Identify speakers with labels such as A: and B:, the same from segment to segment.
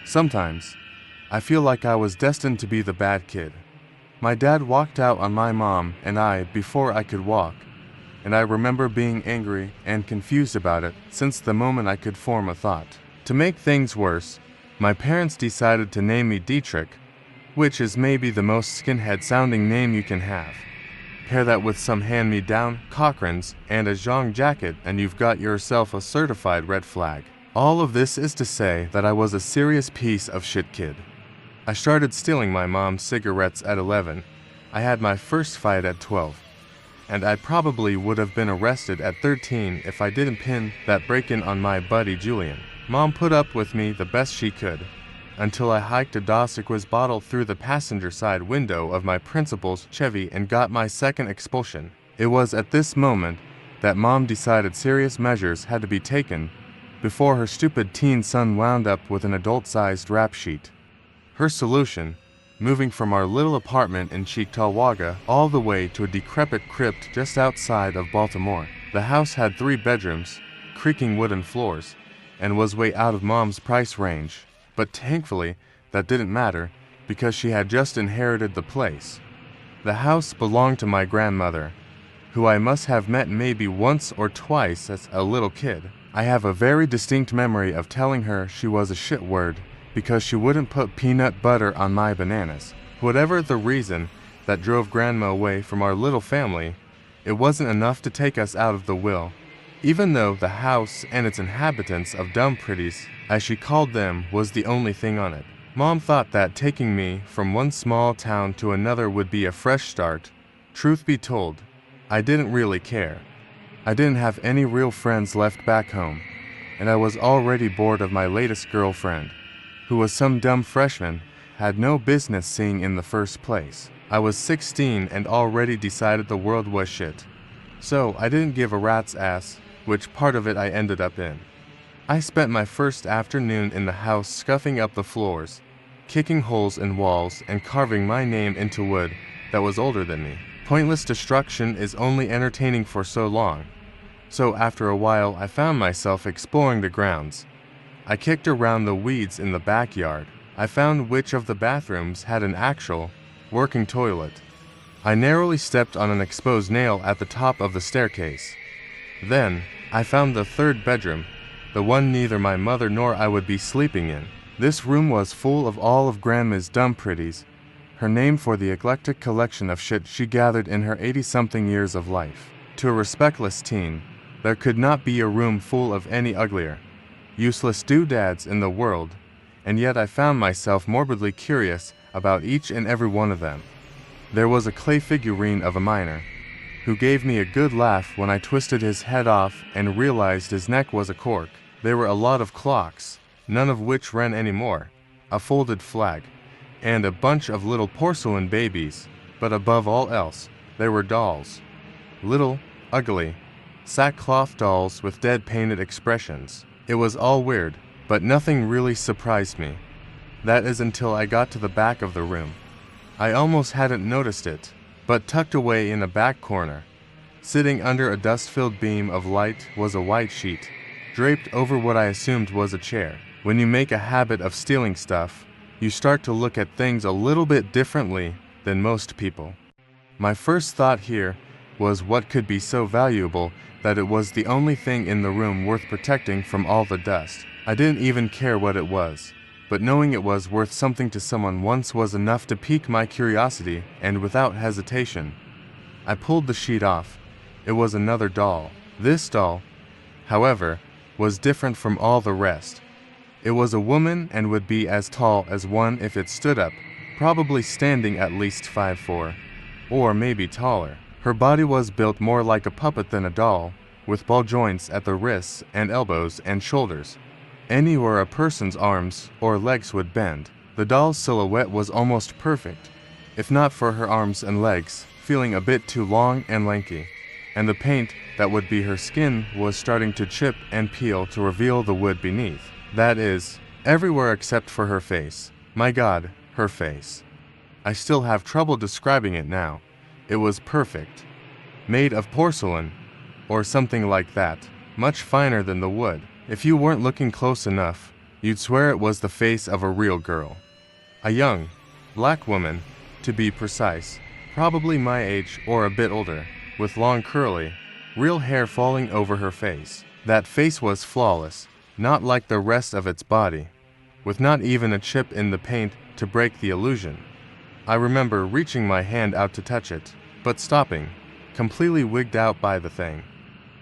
A: Sometimes, I feel like I was destined to be the bad kid. My dad walked out on my mom and I before I could walk, and I remember being angry and confused about it since the moment I could form a thought. To make things worse, my parents decided to name me Dietrich, which is maybe the most skinhead-sounding name you can have. Pair that with some hand-me-down Cochrane's and a Jean jacket and you've got yourself a certified red flag. All of this is to say that I was a serious piece of shit kid. I started stealing my mom's cigarettes at 11. I had my first fight at 12. And I probably would have been arrested at 13 if I didn't pin that break-in on my buddy Julian. Mom put up with me the best she could, until I hiked a Dos Equis bottle through the passenger side window of my principal's Chevy and got my second expulsion. It was at this moment that Mom decided serious measures had to be taken before her stupid teen son wound up with an adult-sized rap sheet. Her solution, moving from our little apartment in Cheektowaga all the way to a decrepit crypt just outside of Baltimore. The house had 3 bedrooms, creaking wooden floors, and was way out of Mom's price range. But thankfully, that didn't matter because she had just inherited the place. The house belonged to my grandmother, who I must have met maybe once or twice as a little kid. I have a very distinct memory of telling her she was a shit word because she wouldn't put peanut butter on my bananas. Whatever the reason that drove Grandma away from our little family, it wasn't enough to take us out of the will, even though the house and its inhabitants of dumb pretties, as she called them, was the only thing on it. Mom thought that taking me from one small town to another would be a fresh start. Truth be told, I didn't really care. I didn't have any real friends left back home, and I was already bored of my latest girlfriend, who was some dumb freshman, had no business seeing in the first place. I was 16 and already decided the world was shit. So I didn't give a rat's ass which part of it I ended up in. I spent my first afternoon in the house scuffing up the floors, kicking holes in walls, and carving my name into wood that was older than me. Pointless destruction is only entertaining for so long. So after a while I found myself exploring the grounds. I kicked around the weeds in the backyard. I found which of the bathrooms had an actual, working toilet. I narrowly stepped on an exposed nail at the top of the staircase. Then, I found the 3rd bedroom, the one neither my mother nor I would be sleeping in. This room was full of all of Grandma's dumb pretties, her name for the eclectic collection of shit she gathered in her 80-something years of life. To a respectless teen, there could not be a room full of any uglier, useless doodads in the world, and yet I found myself morbidly curious about each and every one of them. There was a clay figurine of a miner, who gave me a good laugh when I twisted his head off and realized his neck was a cork. There were a lot of clocks, none of which ran anymore, a folded flag, and a bunch of little porcelain babies, but above all else, there were dolls. Little, ugly, sackcloth dolls with dead painted expressions. It was all weird, but nothing really surprised me. That is until I got to the back of the room. I almost hadn't noticed it, but tucked away in a back corner, sitting under a dust-filled beam of light, was a white sheet, draped over what I assumed was a chair. When you make a habit of stealing stuff, you start to look at things a little bit differently than most people. My first thought here was what could be so valuable that it was the only thing in the room worth protecting from all the dust. I didn't even care what it was, but knowing it was worth something to someone once was enough to pique my curiosity, and without hesitation, I pulled the sheet off. It was another doll. This doll, however, was different from all the rest. It was a woman and would be as tall as one if it stood up, probably standing at least 5'4", or maybe taller. Her body was built more like a puppet than a doll, with ball joints at the wrists and elbows and shoulders, anywhere a person's arms or legs would bend. The doll's silhouette was almost perfect, if not for her arms and legs feeling a bit too long and lanky, and the paint that would be her skin was starting to chip and peel to reveal the wood beneath. That is, everywhere except for her face. My God, her face. I still have trouble describing it now. It was perfect. Made of porcelain, or something like that, much finer than the wood. If you weren't looking close enough, You'd swear it was the face of a real girl. A young, black woman, to be precise, probably my age or a bit older, with long curly, real hair falling over her face. That face was flawless, not like the rest of its body, with not even a chip in the paint to break the illusion. I remember reaching my hand out to touch it, but stopping, completely wigged out by the thing.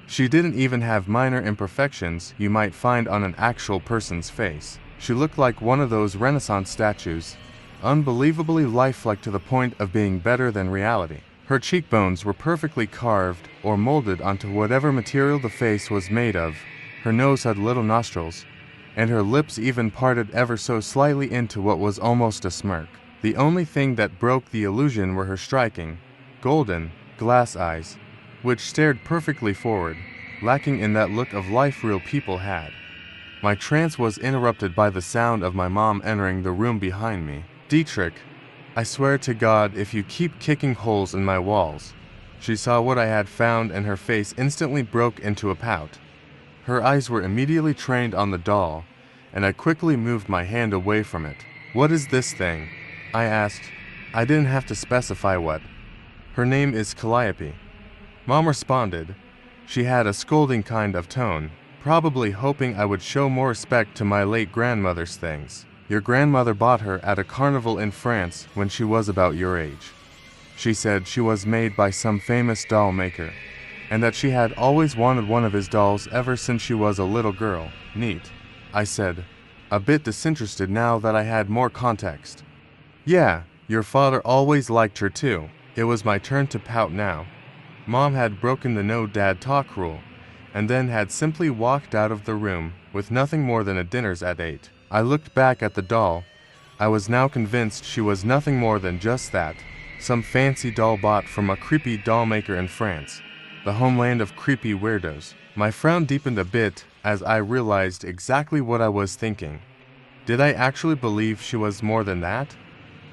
A: She didn't even have minor imperfections you might find on an actual person's face. She looked like one of those Renaissance statues, unbelievably lifelike to the point of being better than reality. Her cheekbones were perfectly carved or molded onto whatever material the face was made of. Her nose had little nostrils, and her lips even parted ever so slightly into what was almost a smirk. The only thing that broke the illusion were her striking, golden, glass eyes, which stared perfectly forward, lacking in that look of life real people had. My trance was interrupted by the sound of my mom entering the room behind me. "Dietrich, I swear to God if you keep kicking holes in my walls." She saw what I had found and her face instantly broke into a pout. Her eyes were immediately trained on the doll, and I quickly moved my hand away from it. "What is this thing?" I asked. I didn't have to specify what. "Her name is Calliope." Mom responded. She had a scolding kind of tone, probably hoping I would show more respect to my late grandmother's things. "Your grandmother bought her at a carnival in France when she was about your age. She said she was made by some famous doll maker, and that she had always wanted one of his dolls ever since she was a little girl." "Neat," I said, a bit disinterested now that I had more context. "Yeah, your father always liked her too." It was my turn to pout now. Mom had broken the no dad talk rule, and then had simply walked out of the room with nothing more than a dinner's at 8. I looked back at the doll. I was now convinced she was nothing more than just that, some fancy doll bought from a creepy doll maker in France, the homeland of creepy weirdos. My frown deepened a bit as I realized exactly what I was thinking. Did I actually believe she was more than that?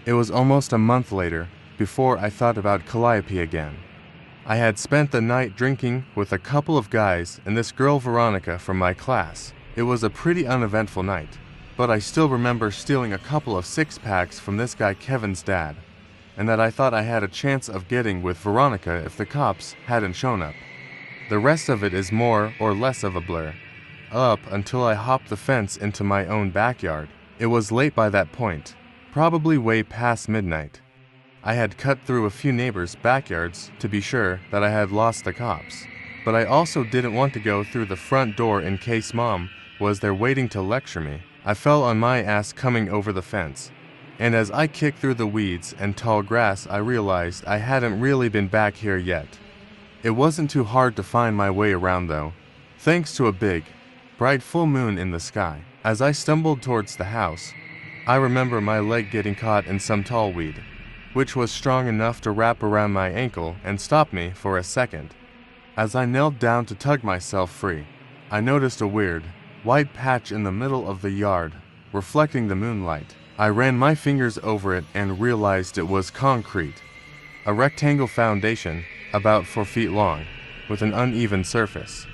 A: It was almost a month later before I thought about Calliope again. I had spent the night drinking with a couple of guys and this girl Veronica from my class. It was a pretty uneventful night, but I still remember stealing a couple of six-packs from this guy Kevin's dad, and that I thought I had a chance of getting with Veronica if the cops hadn't shown up. The rest of it is more or less of a blur, up until I hopped the fence into my own backyard. It was late by that point, probably way past midnight. I had cut through a few neighbors' backyards to be sure that I had lost the cops, but I also didn't want to go through the front door in case Mom was there waiting to lecture me. I fell on my ass coming over the fence, and as I kicked through the weeds and tall grass I realized I hadn't really been back here yet. It wasn't too hard to find my way around though, thanks to a big, bright full moon in the sky. As I stumbled towards the house, I remember my leg getting caught in some tall weed, which was strong enough to wrap around my ankle and stop me for a second. As I knelt down to tug myself free, I noticed a weird, white patch in the middle of the yard, reflecting the moonlight. I ran my fingers over it and realized it was concrete, a rectangle foundation about 4 feet long, with an uneven surface.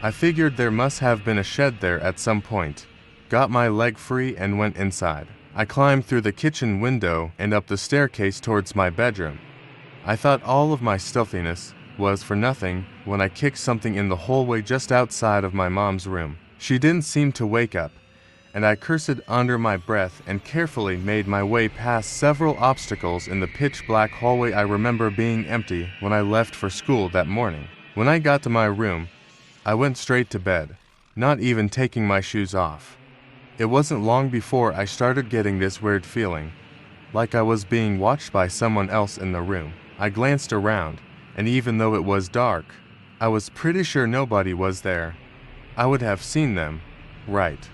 A: I figured there must have been a shed there at some point, got my leg free and went inside. I climbed through the kitchen window and up the staircase towards my bedroom. I thought all of my stealthiness was for nothing when I kicked something in the hallway just outside of my mom's room. She didn't seem to wake up, and I cursed under my breath and carefully made my way past several obstacles in the pitch-black hallway I remember being empty when I left for school that morning. When I got to my room, I went straight to bed, not even taking my shoes off. It wasn't long before I started getting this weird feeling, like I was being watched by someone else in the room. I glanced around, and even though it was dark, I was pretty sure nobody was there. I would have seen them, right?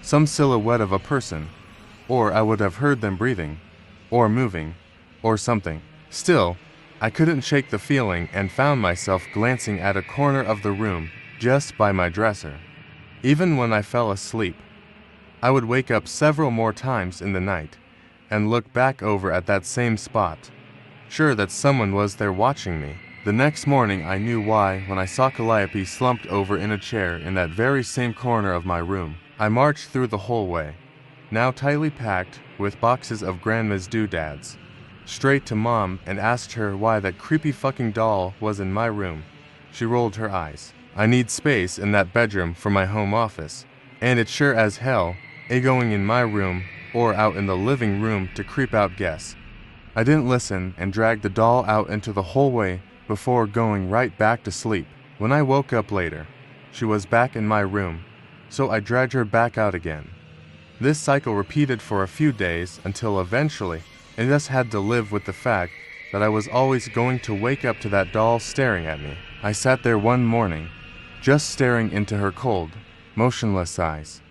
A: Some silhouette of a person, or I would have heard them breathing, or moving, or something. Still, I couldn't shake the feeling and found myself glancing at a corner of the room just by my dresser. Even when I fell asleep, I would wake up several more times in the night and look back over at that same spot, sure that someone was there watching me. The next morning I knew why when I saw Calliope slumped over in a chair in that very same corner of my room. I marched through the hallway, now tightly packed with boxes of Grandma's doodads, straight to Mom and asked her why that creepy fucking doll was in my room. She rolled her eyes. I need space in that bedroom for my home office, and it's sure as hell ain't going in my room or out in the living room to creep out guests. I didn't listen and dragged the doll out into the hallway before going right back to sleep. When I woke up later, she was back in my room, so I dragged her back out again. This cycle repeated for a few days until eventually I just had to live with the fact that I was always going to wake up to that doll staring at me. I sat there one morning, just staring into her cold, motionless eyes.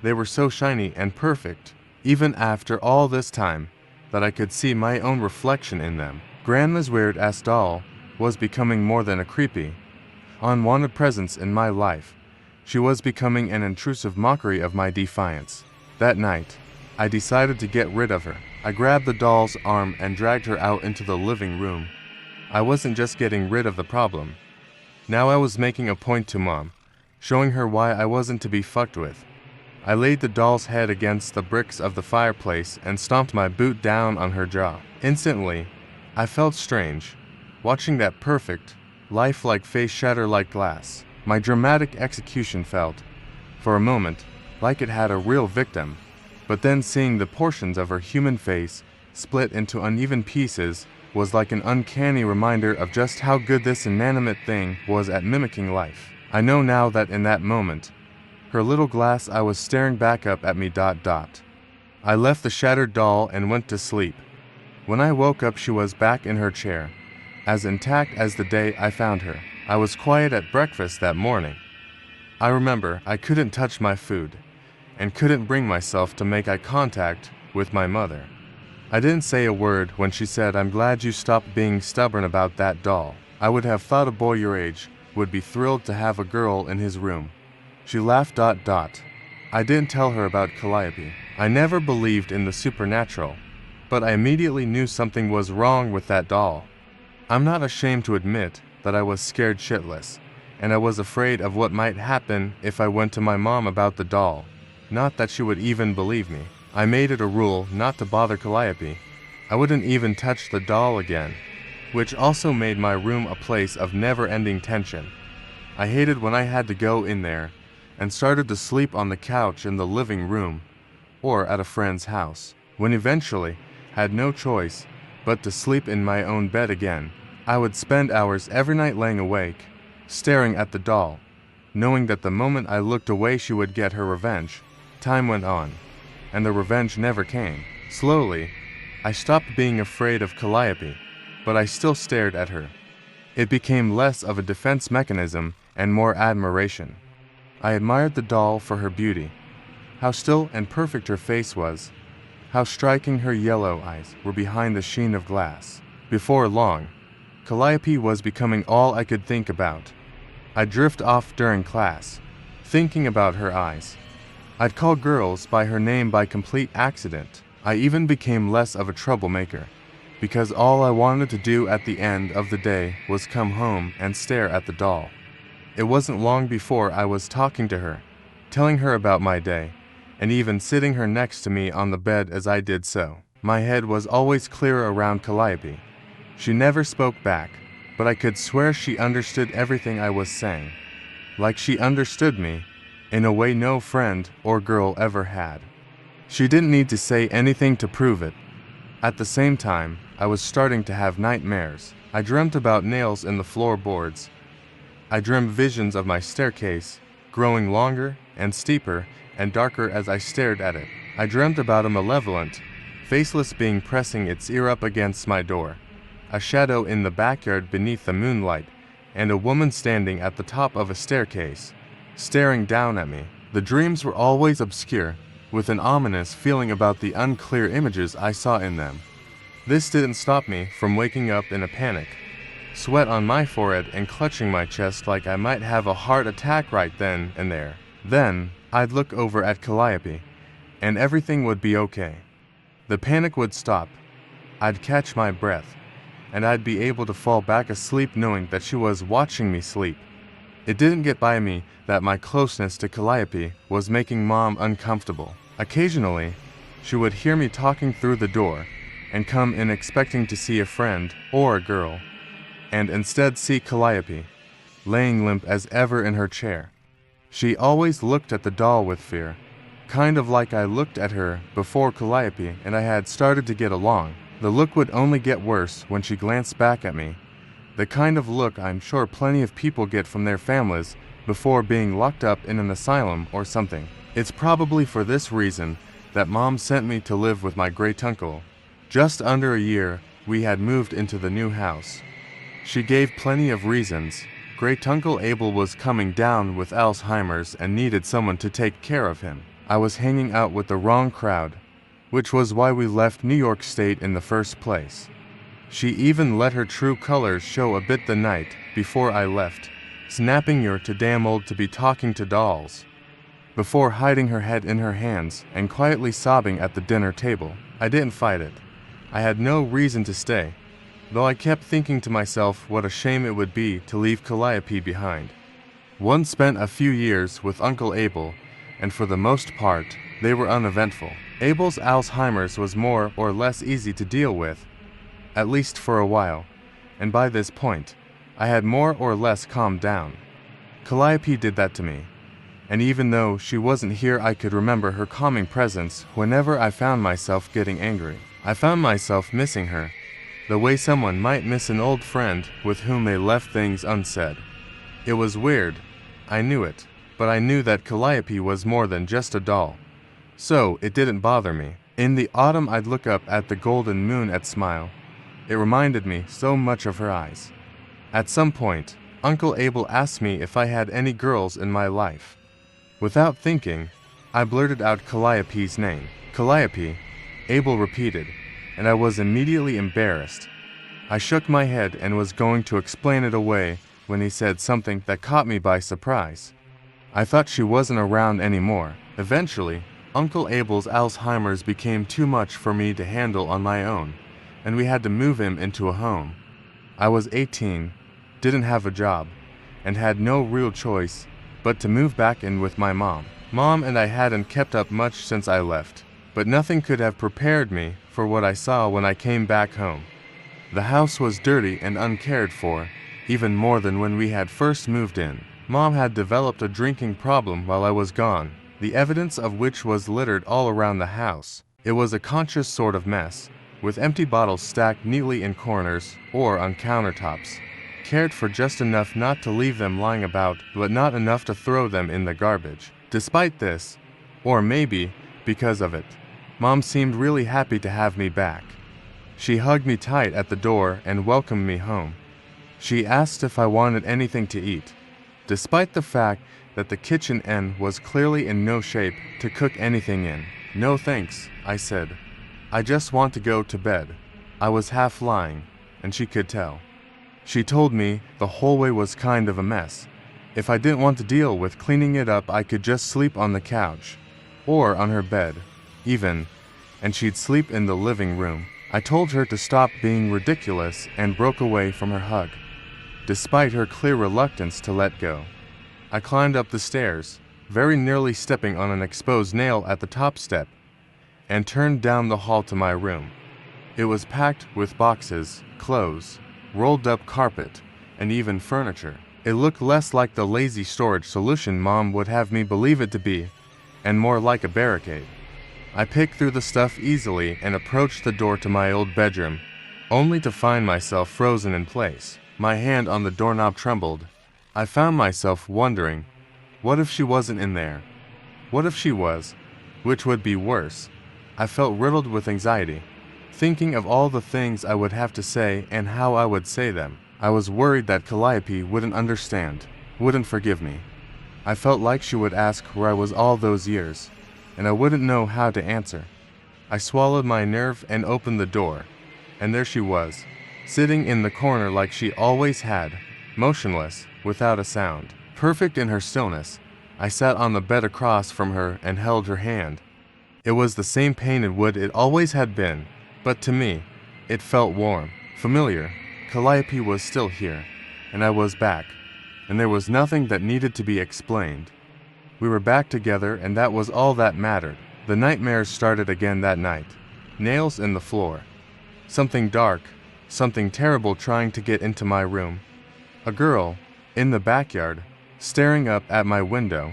A: They were so shiny and perfect, even after all this time, that I could see my own reflection in them. Grandma's weird-ass doll was becoming more than a creepy, unwanted presence in my life. She was becoming an intrusive mockery of my defiance. That night, I decided to get rid of her. I grabbed the doll's arm and dragged her out into the living room. I wasn't just getting rid of the problem. Now I was making a point to Mom, showing her why I wasn't to be fucked with. I laid the doll's head against the bricks of the fireplace and stomped my boot down on her jaw. Instantly, I felt strange, watching that perfect, lifelike face shatter like glass. My dramatic execution felt, for a moment, like it had a real victim, but then seeing the portions of her human face split into uneven pieces was like an uncanny reminder of just how good this inanimate thing was at mimicking life. I know now that in that moment, her little glass eye was staring back up at me. I left the shattered doll and went to sleep. When I woke up, she was back in her chair, as intact as the day I found her. I was quiet at breakfast that morning. I remember I couldn't touch my food, and couldn't bring myself to make eye contact with my mother. I didn't say a word when she said, "I'm glad you stopped being stubborn about that doll." I would have thought a boy your age would be thrilled to have a girl in his room. She laughed. I didn't tell her about Calliope. I never believed in the supernatural, but I immediately knew something was wrong with that doll. I'm not ashamed to admit that I was scared shitless, and I was afraid of what might happen if I went to my mom about the doll. Not that she would even believe me. I made it a rule not to bother Calliope. I wouldn't even touch the doll again, which also made my room a place of never-ending tension. I hated when I had to go in there and started to sleep on the couch in the living room or at a friend's house. When eventually had no choice but to sleep in my own bed again, I would spend hours every night laying awake, staring at the doll, knowing that the moment I looked away she would get her revenge. Time went on, and the revenge never came. Slowly, I stopped being afraid of Calliope, but I still stared at her. It became less of a defense mechanism and more admiration. I admired the doll for her beauty, how still and perfect her face was, how striking her yellow eyes were behind the sheen of glass. Before long, Calliope was becoming all I could think about. I'd drift off during class, thinking about her eyes. I'd call girls by her name by complete accident. I even became less of a troublemaker, because all I wanted to do at the end of the day was come home and stare at the doll. It wasn't long before I was talking to her, telling her about my day, and even sitting her next to me on the bed as I did so. My head was always clear around Calliope. She never spoke back, but I could swear she understood everything I was saying, like she understood me, in a way no friend or girl ever had. She didn't need to say anything to prove it. At the same time, I was starting to have nightmares. I dreamt about nails in the floorboards. I dreamt visions of my staircase, growing longer and steeper and darker as I stared at it. I dreamt about a malevolent, faceless being pressing its ear up against my door, a shadow in the backyard beneath the moonlight, and a woman standing at the top of a staircase, staring down at me. The dreams were always obscure, with an ominous feeling about the unclear images I saw in them. This didn't stop me from waking up in a panic, sweat on my forehead and clutching my chest like I might have a heart attack right then and there. Then, I'd look over at Calliope, and everything would be okay. The panic would stop, I'd catch my breath, and I'd be able to fall back asleep knowing that she was watching me sleep. It didn't get by me that my closeness to Calliope was making Mom uncomfortable. Occasionally, she would hear me talking through the door and come in expecting to see a friend or a girl, and instead see Calliope, laying limp as ever in her chair. She always looked at the doll with fear, kind of like I looked at her before Calliope and I had started to get along. The look would only get worse when she glanced back at me, the kind of look I'm sure plenty of people get from their families before being locked up in an asylum or something. It's probably for this reason that Mom sent me to live with my great-uncle. Just under a year, we had moved into the new house. She gave plenty of reasons. Great-uncle Abel was coming down with Alzheimer's and needed someone to take care of him. I was hanging out with the wrong crowd, which was why we left New York State in the first place. She even let her true colors show a bit the night before I left, snapping "You're too damn old to be talking to dolls," before hiding her head in her hands and quietly sobbing at the dinner table. I didn't fight it. I had no reason to stay, though I kept thinking to myself what a shame it would be to leave Calliope behind. One spent a few years with Uncle Abel, and for the most part, they were uneventful. Abel's Alzheimer's was more or less easy to deal with, at least for a while, and by this point, I had more or less calmed down. Calliope did that to me, and even though she wasn't here, I could remember her calming presence whenever I found myself getting angry. I found myself missing her, the way someone might miss an old friend with whom they left things unsaid. It was weird, I knew it, but I knew that Calliope was more than just a doll, so it didn't bother me. In the autumn, I'd look up at the golden moon at Smile. It reminded me so much of her eyes. At some point, Uncle Abel asked me if I had any girls in my life. Without thinking, I blurted out Calliope's name. "Calliope," Abel repeated, and I was immediately embarrassed. I shook my head and was going to explain it away when he said something that caught me by surprise. I thought she wasn't around anymore. Eventually, Uncle Abel's Alzheimer's became too much for me to handle on my own, and we had to move him into a home. I was 18, didn't have a job, and had no real choice but to move back in with my mom. Mom and I hadn't kept up much since I left, but nothing could have prepared me for what I saw when I came back home. The house was dirty and uncared for, even more than when we had first moved in. Mom had developed a drinking problem while I was gone, the evidence of which was littered all around the house. It was a conscious sort of mess, with empty bottles stacked neatly in corners or on countertops, cared for just enough not to leave them lying about, but not enough to throw them in the garbage. Despite this, or maybe because of it, Mom seemed really happy to have me back. She hugged me tight at the door and welcomed me home. She asked if I wanted anything to eat, despite the fact that the kitchen end was clearly in no shape to cook anything in. "No thanks," I said. "I just want to go to bed." I was half lying, and she could tell. She told me the hallway was kind of a mess. If I didn't want to deal with cleaning it up, I could just sleep on the couch, or on her bed, even, and she'd sleep in the living room. I told her to stop being ridiculous and broke away from her hug, despite her clear reluctance to let go. I climbed up the stairs, very nearly stepping on an exposed nail at the top step, and turned down the hall to my room. It was packed with boxes, clothes, rolled up carpet, and even furniture. It looked less like the lazy storage solution Mom would have me believe it to be, and more like a barricade. I picked through the stuff easily and approached the door to my old bedroom, only to find myself frozen in place. My hand on the doorknob trembled. I found myself wondering, what if she wasn't in there? What if she was? Which would be worse? I felt riddled with anxiety, thinking of all the things I would have to say and how I would say them. I was worried that Calliope wouldn't understand, wouldn't forgive me. I felt like she would ask where I was all those years, and I wouldn't know how to answer. I swallowed my nerve and opened the door, and there she was, sitting in the corner like she always had, motionless, without a sound. Perfect in her stillness, I sat on the bed across from her and held her hand. It was the same painted wood it always had been, but to me, it felt warm, familiar. Calliope was still here, and I was back, and there was nothing that needed to be explained. We were back together, and that was all that mattered. The nightmares started again that night. Nails in the floor. Something dark, something terrible trying to get into my room. A girl, in the backyard, staring up at my window,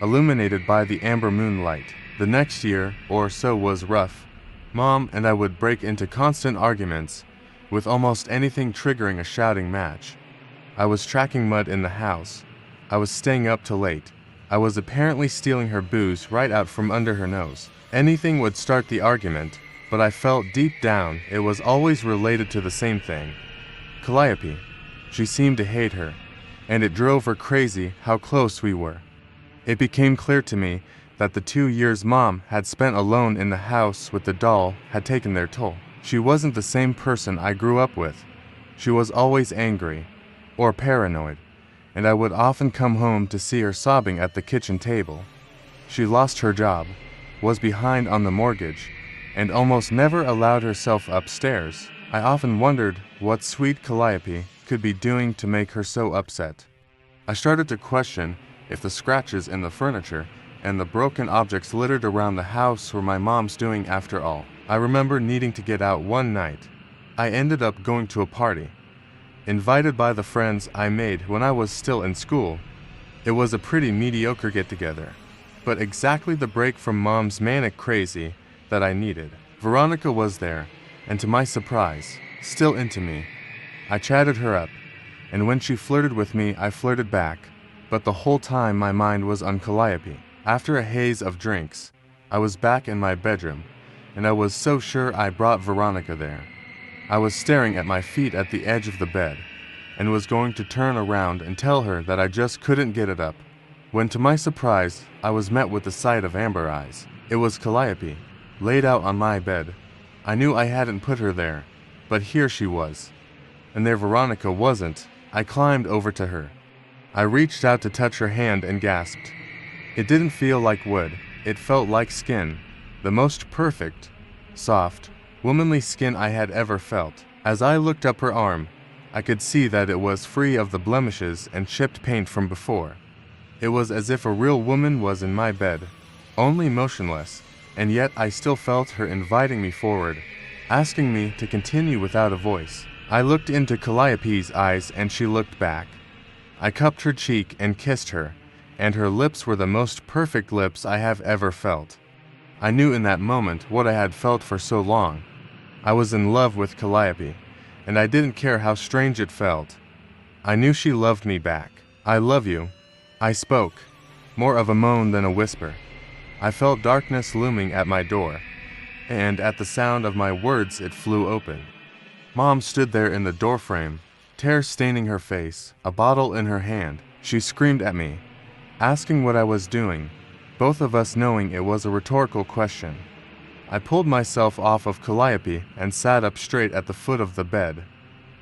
A: illuminated by the amber moonlight. The next year or so was rough. Mom and I would break into constant arguments, with almost anything triggering a shouting match. I was tracking mud in the house. I was staying up too late. I was apparently stealing her booze right out from under her nose. Anything would start the argument, but I felt deep down it was always related to the same thing. Calliope. She seemed to hate her, and it drove her crazy how close we were. It became clear to me that the 2 years Mom had spent alone in the house with the doll had taken their toll. She wasn't the same person I grew up with. She was always angry, or paranoid, and I would often come home to see her sobbing at the kitchen table. She lost her job, was behind on the mortgage, and almost never allowed herself upstairs. I often wondered what sweet Calliope could be doing to make her so upset. I started to question if the scratches in the furniture and the broken objects littered around the house were my mom's doing after all. I remember needing to get out one night. I ended up going to a party, invited by the friends I made when I was still in school. It was a pretty mediocre get-together, but exactly the break from Mom's manic crazy that I needed. Veronica was there, and to my surprise, still into me. I chatted her up, and when she flirted with me, I flirted back, but the whole time my mind was on Calliope. After a haze of drinks, I was back in my bedroom, and I was so sure I brought Veronica there. I was staring at my feet at the edge of the bed, and was going to turn around and tell her that I just couldn't get it up, when to my surprise, I was met with the sight of amber eyes. It was Calliope, laid out on my bed. I knew I hadn't put her there, but here she was. And there Veronica wasn't. I climbed over to her. I reached out to touch her hand and gasped. It didn't feel like wood. It felt like skin. The most perfect, soft, womanly skin I had ever felt. As I looked up her arm, I could see that it was free of the blemishes and chipped paint from before. It was as if a real woman was in my bed, only motionless, and yet I still felt her inviting me forward, asking me to continue without a voice. I looked into Calliope's eyes and she looked back. I cupped her cheek and kissed her, and her lips were the most perfect lips I have ever felt. I knew in that moment what I had felt for so long. I was in love with Calliope, and I didn't care how strange it felt. I knew she loved me back. I love you. I spoke, more of a moan than a whisper. I felt darkness looming at my door, and at the sound of my words it flew open. Mom stood there in the doorframe, tears staining her face, a bottle in her hand. She screamed at me, asking what I was doing, both of us knowing it was a rhetorical question. I pulled myself off of Calliope and sat up straight at the foot of the bed,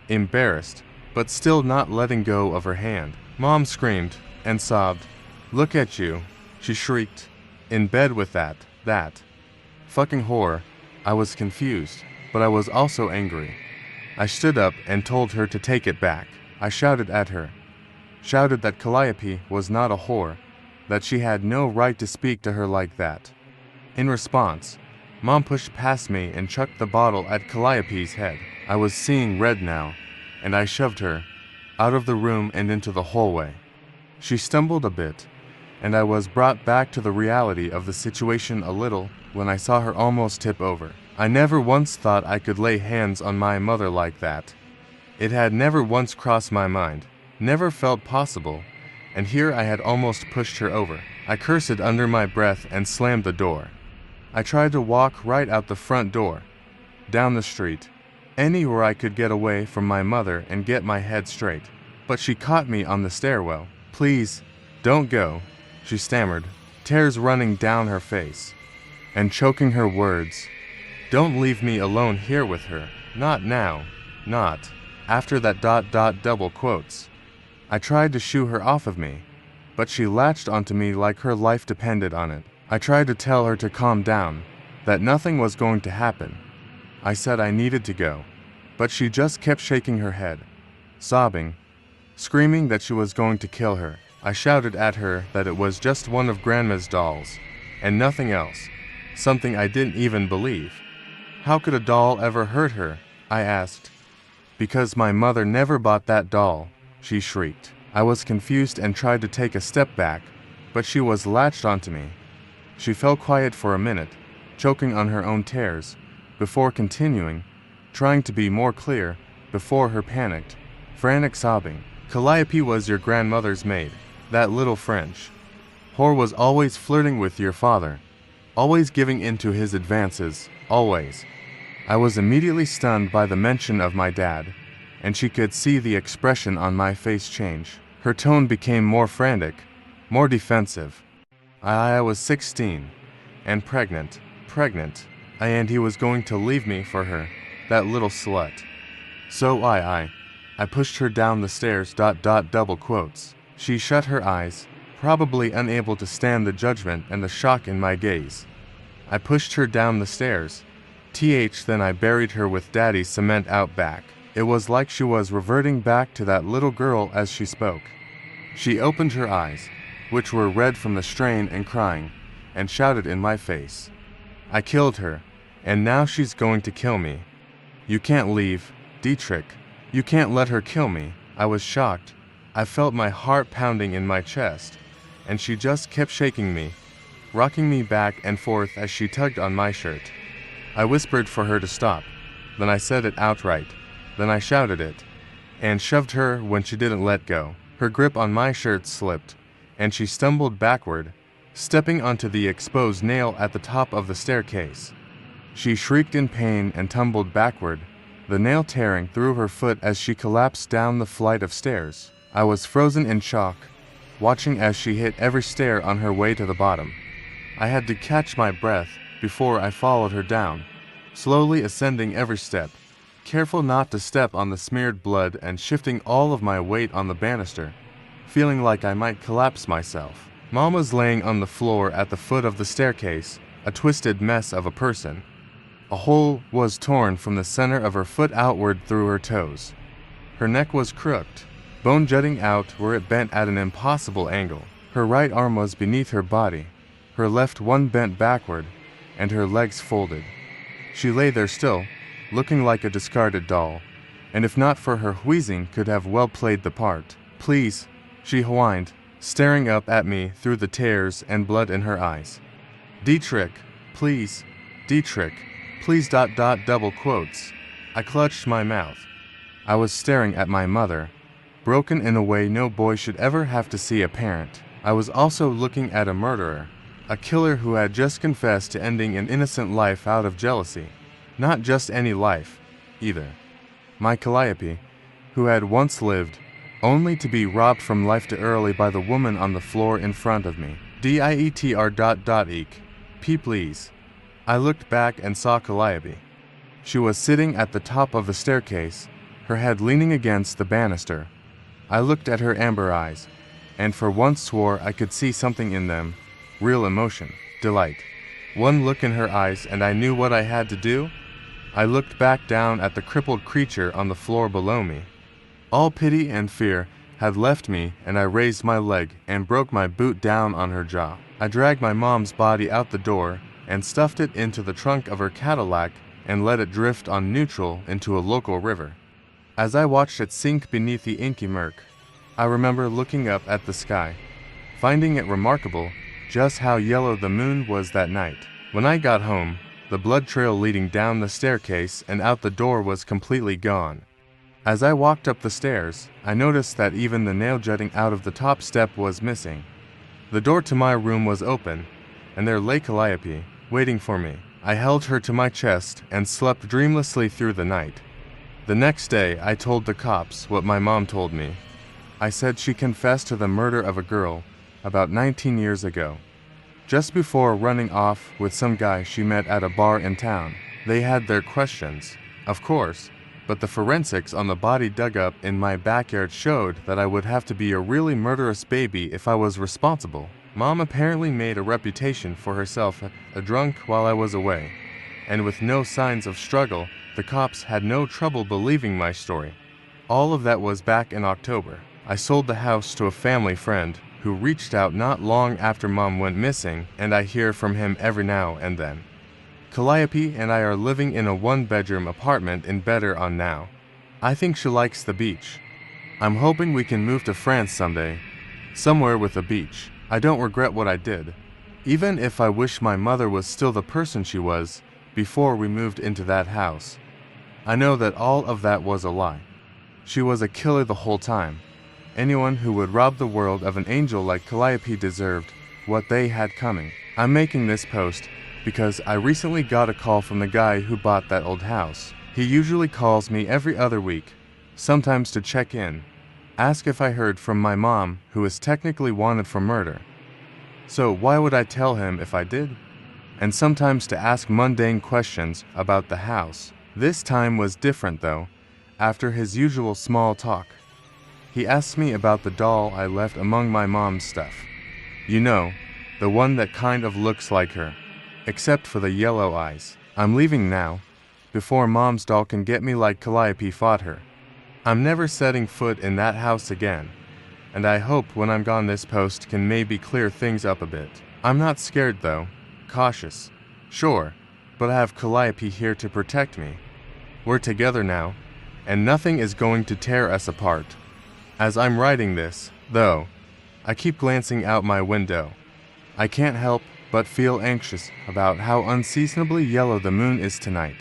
A: embarrassed, but still not letting go of her hand. Mom screamed and sobbed. "Look at you," she shrieked. "In bed with that fucking whore." I was confused, but I was also angry. I stood up and told her to take it back. I shouted at her. Shouted that Calliope was not a whore, that she had no right to speak to her like that. In response, Mom pushed past me and chucked the bottle at Calliope's head. I was seeing red now, and I shoved her out of the room and into the hallway. She stumbled a bit, and I was brought back to the reality of the situation a little when I saw her almost tip over. I never once thought I could lay hands on my mother like that. It had never once crossed my mind, never felt possible, and here I had almost pushed her over. I cursed under my breath and slammed the door. I tried to walk right out the front door, down the street, anywhere I could get away from my mother and get my head straight. But she caught me on the stairwell. "Please, don't go," she stammered, tears running down her face, and choking her words. "Don't leave me alone here with her. Not now. Not after that ... double quotes." I tried to shoo her off of me, but she latched onto me like her life depended on it. I tried to tell her to calm down, that nothing was going to happen. I said I needed to go, but she just kept shaking her head, sobbing, screaming that she was going to kill her. I shouted at her that it was just one of Grandma's dolls, and nothing else, something I didn't even believe. How could a doll ever hurt her? I asked. Because my mother never bought that doll, she shrieked. I was confused and tried to take a step back, but she was latched onto me. She fell quiet for a minute, choking on her own tears, before continuing, trying to be more clear, before her panicked, frantic sobbing. Calliope was your grandmother's maid, that little French whore was always flirting with your father, always giving in to his advances, always. I was immediately stunned by the mention of my dad, and she could see the expression on my face change. Her tone became more frantic, more defensive. I was 16, and pregnant, and he was going to leave me for her, that little slut. So I pushed her down the stairs, double quotes. She shut her eyes, probably unable to stand the judgment and the shock in my gaze. I pushed her down the stairs. Then I buried her with Daddy's cement out back. It was like she was reverting back to that little girl as she spoke. She opened her eyes, which were red from the strain and crying, and shouted in my face. I killed her, and now she's going to kill me. You can't leave, Dietrich. You can't let her kill me. I was shocked. I felt my heart pounding in my chest, and she just kept shaking me, rocking me back and forth as she tugged on my shirt. I whispered for her to stop, then I said it outright, then I shouted it, and shoved her when she didn't let go. Her grip on my shirt slipped, and she stumbled backward, stepping onto the exposed nail at the top of the staircase. She shrieked in pain and tumbled backward, the nail tearing through her foot as she collapsed down the flight of stairs. I was frozen in shock, watching as she hit every stair on her way to the bottom. I had to catch my breath before I followed her down, slowly ascending every step, careful not to step on the smeared blood and shifting all of my weight on the banister, feeling like I might collapse myself. Mom was laying on the floor at the foot of the staircase, a twisted mess of a person. A hole was torn from the center of her foot outward through her toes. Her neck was crooked, bone jutting out where it bent at an impossible angle. Her right arm was beneath her body, her left one bent backward, and her legs folded. She lay there still, looking like a discarded doll, and if not for her wheezing could have well played the part. Please, she whined, staring up at me through the tears and blood in her eyes. Dietrich, please, Dietrich, please, double quotes. I clutched my mouth. I was staring at my mother, broken in a way no boy should ever have to see a parent. I was also looking at a murderer, a killer who had just confessed to ending an innocent life out of jealousy. Not just any life, either. My Calliope, who had once lived, only to be robbed from life too early by the woman on the floor in front of me. Dieter. Please. I looked back and saw Calliope. She was sitting at the top of the staircase, her head leaning against the banister. I looked at her amber eyes, and for once swore I could see something in them, real emotion, delight. One look in her eyes and I knew what I had to do. I looked back down at the crippled creature on the floor below me. All pity and fear had left me, and I raised my leg and broke my boot down on her jaw. I dragged my mom's body out the door and stuffed it into the trunk of her Cadillac and let it drift on neutral into a local river. As I watched it sink beneath the inky murk, I remember looking up at the sky, finding it remarkable just how yellow the moon was that night. When I got home, the blood trail leading down the staircase and out the door was completely gone. As I walked up the stairs, I noticed that even the nail jutting out of the top step was missing. The door to my room was open, and there lay Calliope, waiting for me. I held her to my chest and slept dreamlessly through the night. The next day, I told the cops what my mom told me. I said she confessed to the murder of a girl about 19 years ago, just before running off with some guy she met at a bar in town. They had their questions, of course, but the forensics on the body dug up in my backyard showed that I would have to be a really murderous baby if I was responsible. Mom apparently made a reputation for herself a drunk while I was away, and with no signs of struggle, the cops had no trouble believing my story. All of that was back in October. I sold the house to a family friend who reached out not long after Mom went missing, and I hear from him every now and then. Calliope and I are living in a one-bedroom apartment in Better on now. I think she likes the beach. I'm hoping we can move to France someday, somewhere with a beach. I don't regret what I did, even if I wish my mother was still the person she was before we moved into that house. I know that all of that was a lie. She was a killer the whole time. Anyone who would rob the world of an angel like Calliope deserved what they had coming. I'm making this post because I recently got a call from the guy who bought that old house. He usually calls me every other week, sometimes to check in, ask if I heard from my mom, who is technically wanted for murder. So why would I tell him if I did? And sometimes to ask mundane questions about the house. This time was different though. After his usual small talk, he asked me about the doll I left among my mom's stuff. You know, the one that kind of looks like her, except for the yellow eyes. I'm leaving now, before Mom's doll can get me like Calliope fought her. I'm never setting foot in that house again, and I hope when I'm gone this post can maybe clear things up a bit. I'm not scared though, cautious, sure, but I have Calliope here to protect me. We're together now, and nothing is going to tear us apart. As I'm writing this, though, I keep glancing out my window. I can't help but feel anxious about how unseasonably yellow the moon is tonight.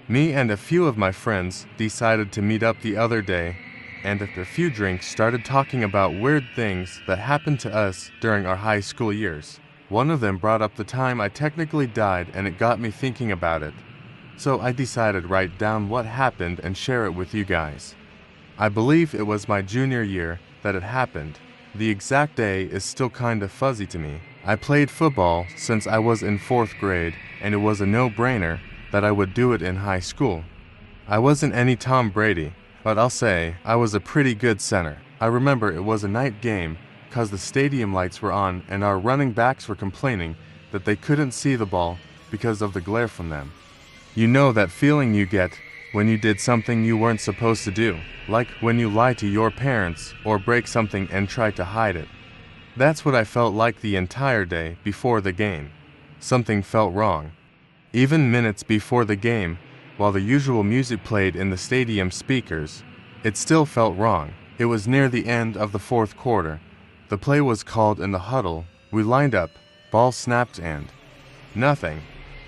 A: Me and a few of my friends decided to meet up the other day, and after a few drinks started talking about weird things that happened to us during our high school years. One of them brought up the time I technically died, and it got me thinking about it. So I decided to write down what happened and share it with you guys. I believe it was my junior year that it happened. The exact day is still kind of fuzzy to me. I played football since I was in 4th grade, and it was a no-brainer that I would do it in high school. I wasn't any Tom Brady, but I'll say I was a pretty good center. I remember it was a night game because the stadium lights were on and our running backs were complaining that they couldn't see the ball because of the glare from them. You know that feeling you get when you did something you weren't supposed to do, like when you lie to your parents or break something and try to hide it. That's what I felt like the entire day before the game. Something felt wrong. Even minutes before the game, while the usual music played in the stadium speakers, it still felt wrong. It was near the end of the 4th quarter. The play was called in the huddle. We lined up, ball snapped and nothing.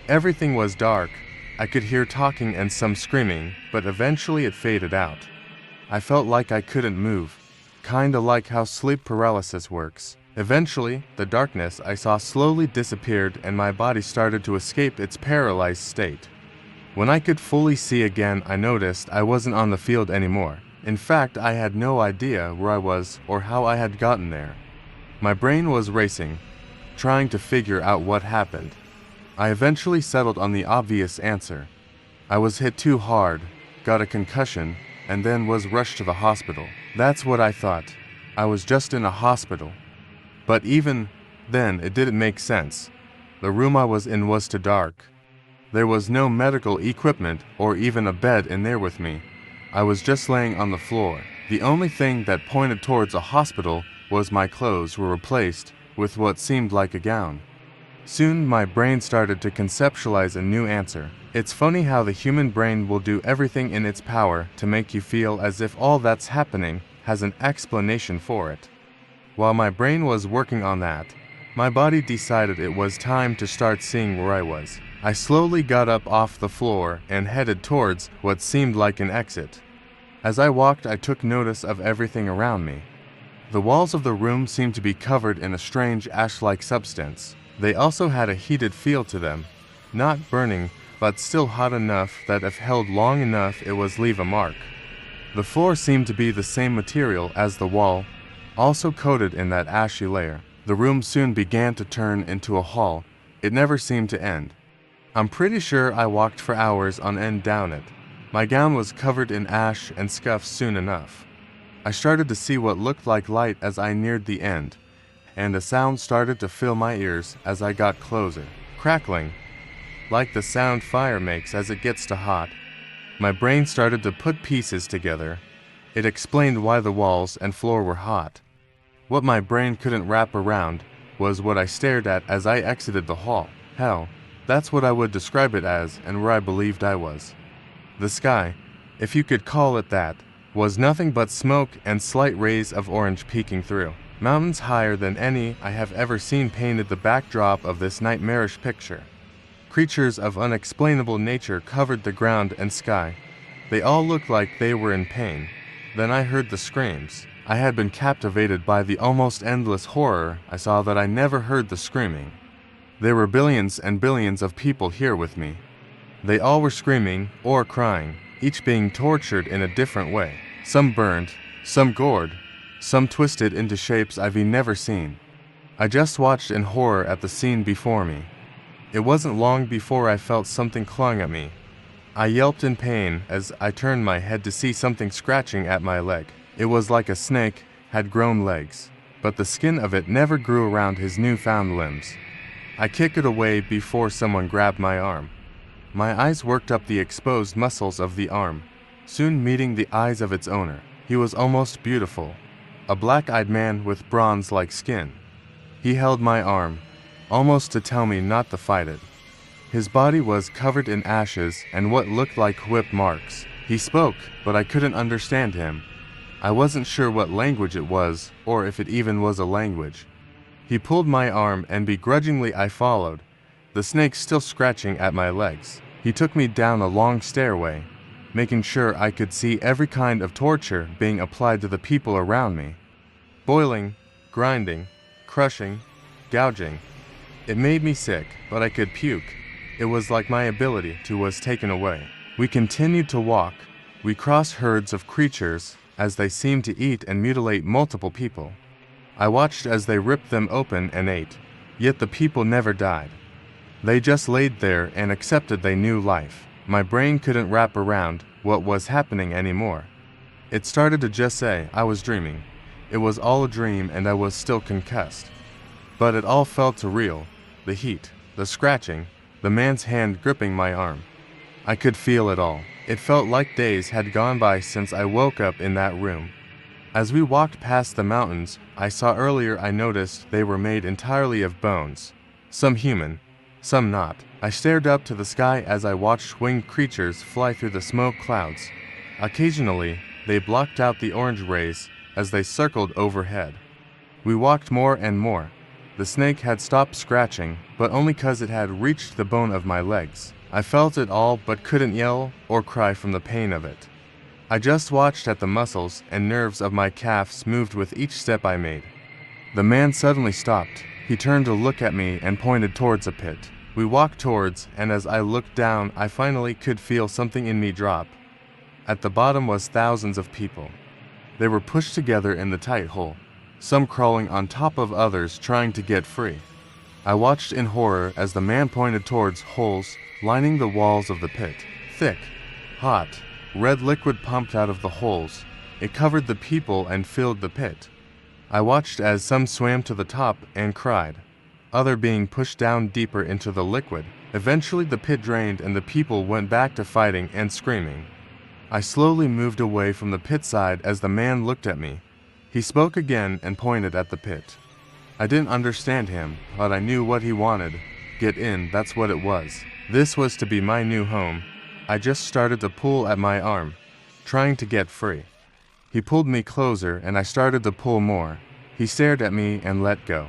A: Everything was dark. I could hear talking and some screaming, but eventually it faded out. I felt like I couldn't move, kinda like how sleep paralysis works. Eventually, the darkness I saw slowly disappeared and my body started to escape its paralyzed state. When I could fully see again, I noticed I wasn't on the field anymore. In fact, I had no idea where I was or how I had gotten there. My brain was racing, trying to figure out what happened. I eventually settled on the obvious answer. I was hit too hard, got a concussion, and then was rushed to the hospital. That's what I thought. I was just in a hospital. But even then, it didn't make sense. The room I was in was too dark. There was no medical equipment or even a bed in there with me. I was just laying on the floor. The only thing that pointed towards a hospital was my clothes were replaced with what seemed like a gown. Soon my brain started to conceptualize a new answer. It's funny how the human brain will do everything in its power to make you feel as if all that's happening has an explanation for it. While my brain was working on that, my body decided it was time to start seeing where I was. I slowly got up off the floor and headed towards what seemed like an exit. As I walked, I took notice of everything around me. The walls of the room seemed to be covered in a strange ash-like substance. They also had a heated feel to them, not burning, but still hot enough that if held long enough it would leave a mark. The floor seemed to be the same material as the wall, also coated in that ashy layer. The room soon began to turn into a hall. It never seemed to end. I'm pretty sure I walked for hours on end down it. My gown was covered in ash and scuffs soon enough. I started to see what looked like light as I neared the end, and a sound started to fill my ears as I got closer. Crackling, like the sound fire makes as it gets too hot. My brain started to put pieces together. It explained why the walls and floor were hot. What my brain couldn't wrap around was what I stared at as I exited the hall. Hell, that's what I would describe it as and where I believed I was. The sky, if you could call it that, was nothing but smoke and slight rays of orange peeking through. Mountains higher than any I have ever seen painted the backdrop of this nightmarish picture. Creatures of unexplainable nature covered the ground and sky. They all looked like they were in pain. Then I heard the screams. I had been captivated by the almost endless horror. I saw that I never heard the screaming. There were billions and billions of people here with me. They all were screaming or crying, each being tortured in a different way. Some burned, some gored, some twisted into shapes I've never seen. I just watched in horror at the scene before me. It wasn't long before I felt something clawing at me. I yelped in pain as I turned my head to see something scratching at my leg. It was like a snake had grown legs, but the skin of it never grew around his newfound limbs. I kicked it away before someone grabbed my arm. My eyes worked up the exposed muscles of the arm, soon meeting the eyes of its owner. He was almost beautiful, a black-eyed man with bronze-like skin. He held my arm, almost to tell me not to fight it. His body was covered in ashes and what looked like whip marks. He spoke, but I couldn't understand him. I wasn't sure what language it was, or if it even was a language. He pulled my arm and begrudgingly I followed, the snake still scratching at my legs. He took me down a long stairway, making sure I could see every kind of torture being applied to the people around me. Boiling, grinding, crushing, gouging. It made me sick, but I could puke. It was like my ability to was taken away. We continued to walk. We crossed herds of creatures as they seemed to eat and mutilate multiple people. I watched as they ripped them open and ate, yet the people never died. They just laid there and accepted they knew life. My brain couldn't wrap around what was happening anymore. It started to just say I was dreaming. It was all a dream and I was still concussed. But it all felt too real. The heat, the scratching, the man's hand gripping my arm. I could feel it all. It felt like days had gone by since I woke up in that room. As we walked past the mountains I saw earlier, I noticed they were made entirely of bones. Some human, some not. I stared up to the sky as I watched winged creatures fly through the smoke clouds. Occasionally, they blocked out the orange rays as they circled overhead. We walked more and more. The snake had stopped scratching, but only 'cause it had reached the bone of my legs. I felt it all but couldn't yell or cry from the pain of it. I just watched as the muscles and nerves of my calves moved with each step I made. The man suddenly stopped. He turned to look at me and pointed towards a pit. We walked towards, and as I looked down, I finally could feel something in me drop. At the bottom was thousands of people. They were pushed together in the tight hole, some crawling on top of others trying to get free. I watched in horror as the man pointed towards holes lining the walls of the pit. Thick, hot, red liquid pumped out of the holes. It covered the people and filled the pit. I watched as some swam to the top and cried, other being pushed down deeper into the liquid. Eventually the pit drained and the people went back to fighting and screaming. I slowly moved away from the pit side as the man looked at me. He spoke again and pointed at the pit. I didn't understand him, but I knew what he wanted. Get in, that's what it was. This was to be my new home. I just started to pull at my arm, trying to get free. He pulled me closer and I started to pull more. He stared at me and let go.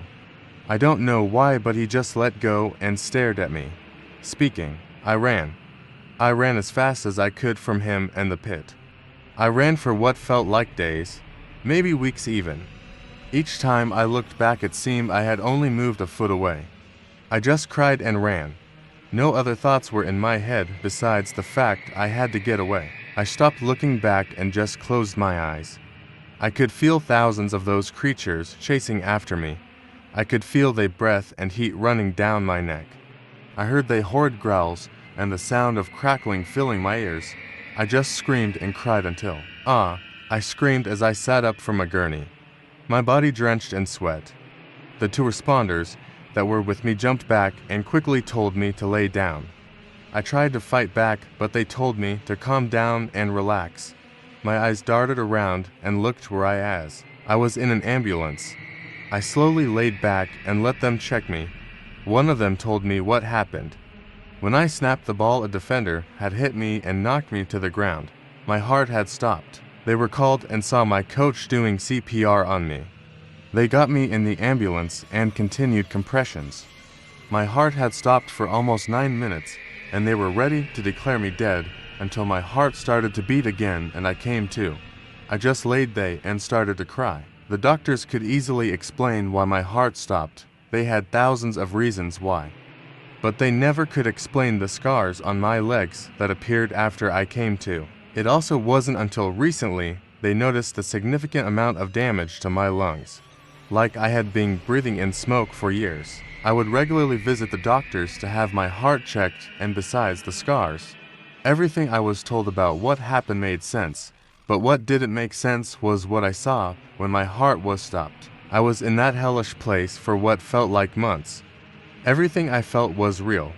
A: I don't know why, but he just let go and stared at me. Speaking, I ran. I ran as fast as I could from him and the pit. I ran for what felt like days, maybe weeks even. Each time I looked back it seemed I had only moved a foot away. I just cried and ran. No other thoughts were in my head besides the fact I had to get away. I stopped looking back and just closed my eyes. I could feel thousands of those creatures chasing after me. I could feel their breath and heat running down my neck. I heard their horrid growls and the sound of crackling filling my ears. I just screamed and cried until, I screamed as I sat up from a gurney, my body drenched in sweat. The two responders that were with me jumped back and quickly told me to lay down. I tried to fight back, but they told me to calm down and relax. My eyes darted around and looked where I was in an ambulance. I slowly laid back and let them check me. One of them told me what happened. When I snapped the ball, a defender had hit me and knocked me to the ground. My heart had stopped. They were called and saw my coach doing CPR on me. They got me in the ambulance and continued compressions. My heart had stopped for almost 9 minutes, and they were ready to declare me dead until my heart started to beat again and I came to. I just laid there and started to cry. The doctors could easily explain why my heart stopped. They had thousands of reasons why. But they never could explain the scars on my legs that appeared after I came to. It also wasn't until recently they noticed the significant amount of damage to my lungs. Like I had been breathing in smoke for years. I would regularly visit the doctors to have my heart checked, and besides the scars, everything I was told about what happened made sense. But what didn't make sense was what I saw when my heart was stopped. I was in that hellish place for what felt like months. Everything I felt was real.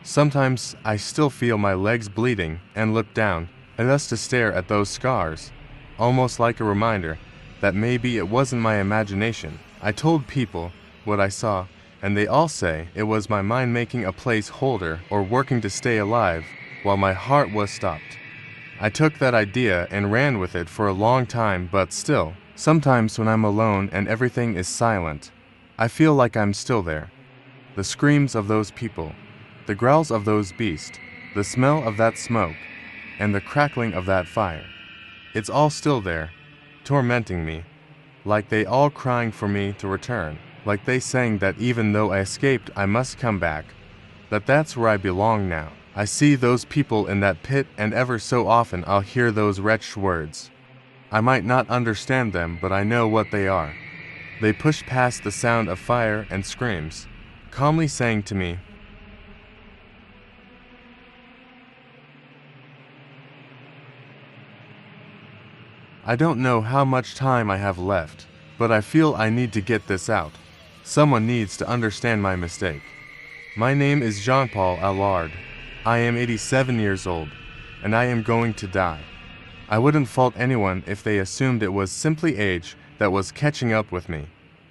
A: Sometimes I still feel my legs bleeding and look down, and thus to stare at those scars, almost like a reminder that maybe it wasn't my imagination. I told people what I saw, and they all say it was my mind making a placeholder or working to stay alive while my heart was stopped. I took that idea and ran with it for a long time, but still, sometimes when I'm alone and everything is silent, I feel like I'm still there. The screams of those people, the growls of those beasts, the smell of that smoke, and the crackling of that fire. It's all still there, tormenting me, like they all crying for me to return, like they saying that even though I escaped, I must come back, that that's where I belong now. I see those people in that pit, and ever so often I'll hear those wretched words. I might not understand them, but I know what they are. They push past the sound of fire and screams, calmly saying to me, I don't know how much time I have left, but I feel I need to get this out. Someone needs to understand my mistake. My name is Jean-Paul Allard. I am 87 years old, and I am going to die. I wouldn't fault anyone if they assumed it was simply age that was catching up with me.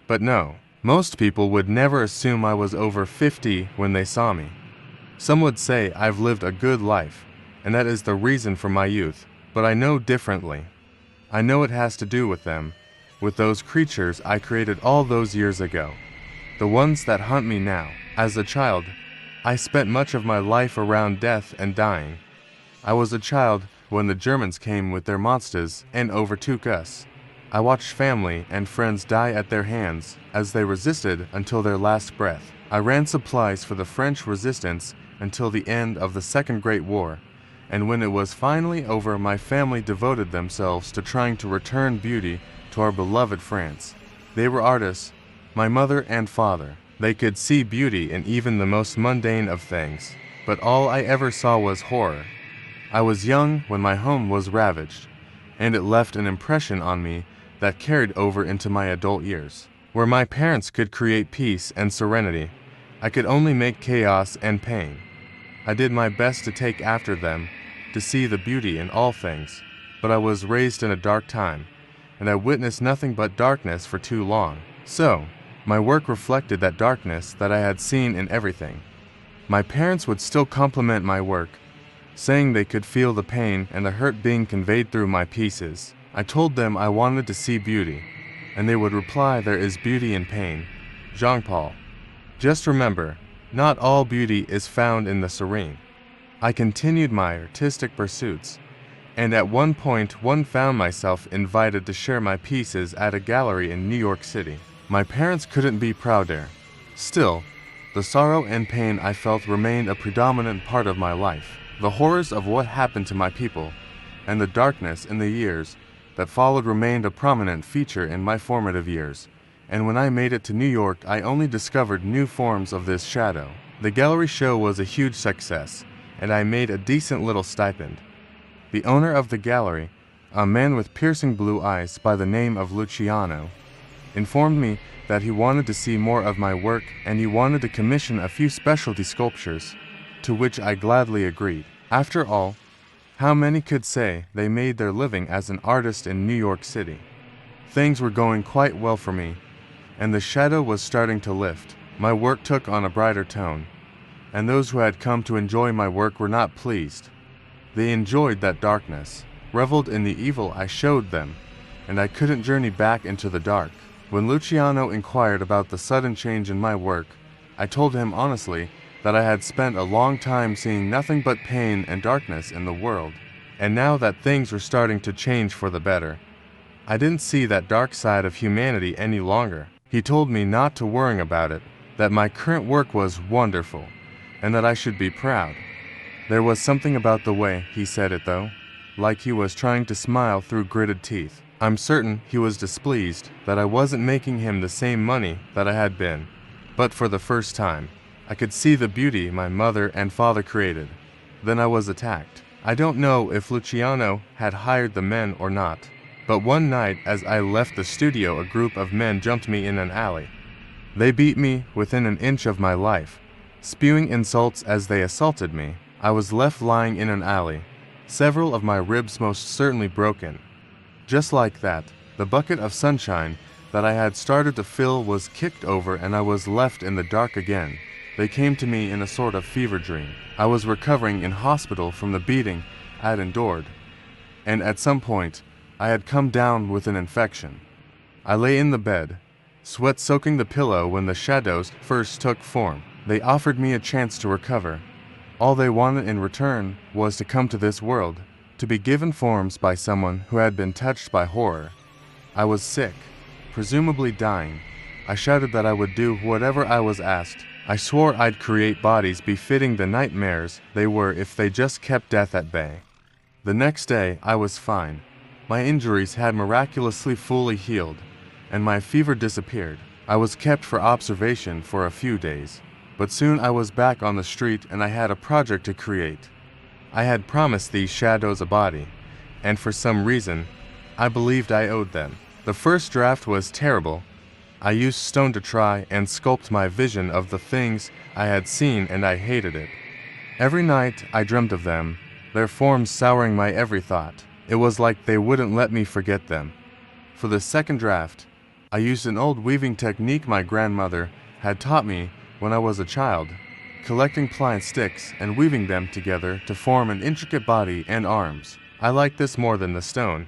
A: But no, most people would never assume I was over 50 when they saw me. Some would say I've lived a good life, and that is the reason for my youth, but I know differently. I know it has to do with them, with those creatures I created all those years ago, the ones that hunt me now. As a child, I spent much of my life around death and dying. I was a child when the Germans came with their monsters and overtook us. I watched family and friends die at their hands as they resisted until their last breath. I ran supplies for the French resistance until the end of the Second Great War, and when it was finally over, my family devoted themselves to trying to return beauty to our beloved France. They were artists, my mother and father. They could see beauty in even the most mundane of things, but all I ever saw was horror. I was young when my home was ravaged, and it left an impression on me that carried over into my adult years. Where my parents could create peace and serenity, I could only make chaos and pain. I did my best to take after them, to see the beauty in all things, but I was raised in a dark time, and I witnessed nothing but darkness for too long. So, my work reflected that darkness that I had seen in everything. My parents would still compliment my work, saying they could feel the pain and the hurt being conveyed through my pieces. I told them I wanted to see beauty, and they would reply, there is beauty in pain. Jean-Paul, just remember, not all beauty is found in the serene. I continued my artistic pursuits, and at one point found myself invited to share my pieces at a gallery in New York City. My parents couldn't be prouder. Still, the sorrow and pain I felt remained a predominant part of my life. The horrors of what happened to my people, and the darkness in the years that followed remained a prominent feature in my formative years, and when I made it to New York, I only discovered new forms of this shadow. The gallery show was a huge success, and I made a decent little stipend. The owner of the gallery, a man with piercing blue eyes by the name of Luciano, informed me that he wanted to see more of my work and he wanted to commission a few specialty sculptures. to which I gladly agreed. After all, how many could say they made their living as an artist in New York City? Things were going quite well for me, and the shadow was starting to lift. My work took on a brighter tone, and those who had come to enjoy my work were not pleased. They enjoyed that darkness, reveled in the evil I showed them, and I couldn't journey back into the dark. When Luciano inquired about the sudden change in my work, I told him honestly that I had spent a long time seeing nothing but pain and darkness in the world, and now that things were starting to change for the better, I didn't see that dark side of humanity any longer. He told me not to worry about it, that my current work was wonderful, and that I should be proud. There was something about the way he said it though, like he was trying to smile through gritted teeth. I'm certain he was displeased that I wasn't making him the same money that I had been, but for the first time, I could see the beauty my mother and father created. Then I was attacked. I don't know if Luciano had hired the men or not, but one night as I left the studio, a group of men jumped me in an alley. They beat me within an inch of my life, spewing insults as they assaulted me. I was left lying in an alley, several of my ribs most certainly broken. Just like that, the bucket of sunshine that I had started to fill was kicked over and I was left in the dark again. They came to me in a sort of fever dream. I was recovering in hospital from the beating I had endured, and at some point, I had come down with an infection. I lay in the bed, sweat soaking the pillow when the shadows first took form. They offered me a chance to recover. All they wanted in return was to come to this world, to be given forms by someone who had been touched by horror. I was sick, presumably dying. I shouted that I would do whatever I was asked. I swore I'd create bodies befitting the nightmares they were if they just kept death at bay. The next day, I was fine. My injuries had miraculously fully healed, and my fever disappeared. I was kept for observation for a few days, but soon I was back on the street and I had a project to create. I had promised these shadows a body, and for some reason, I believed I owed them. The first draft was terrible. I used stone to try and sculpt my vision of the things I had seen, and I hated it. Every night I dreamt of them, their forms souring my every thought. It was like they wouldn't let me forget them. For the second draft, I used an old weaving technique my grandmother had taught me when I was a child, collecting plant sticks and weaving them together to form an intricate body and arms. I liked this more than the stone.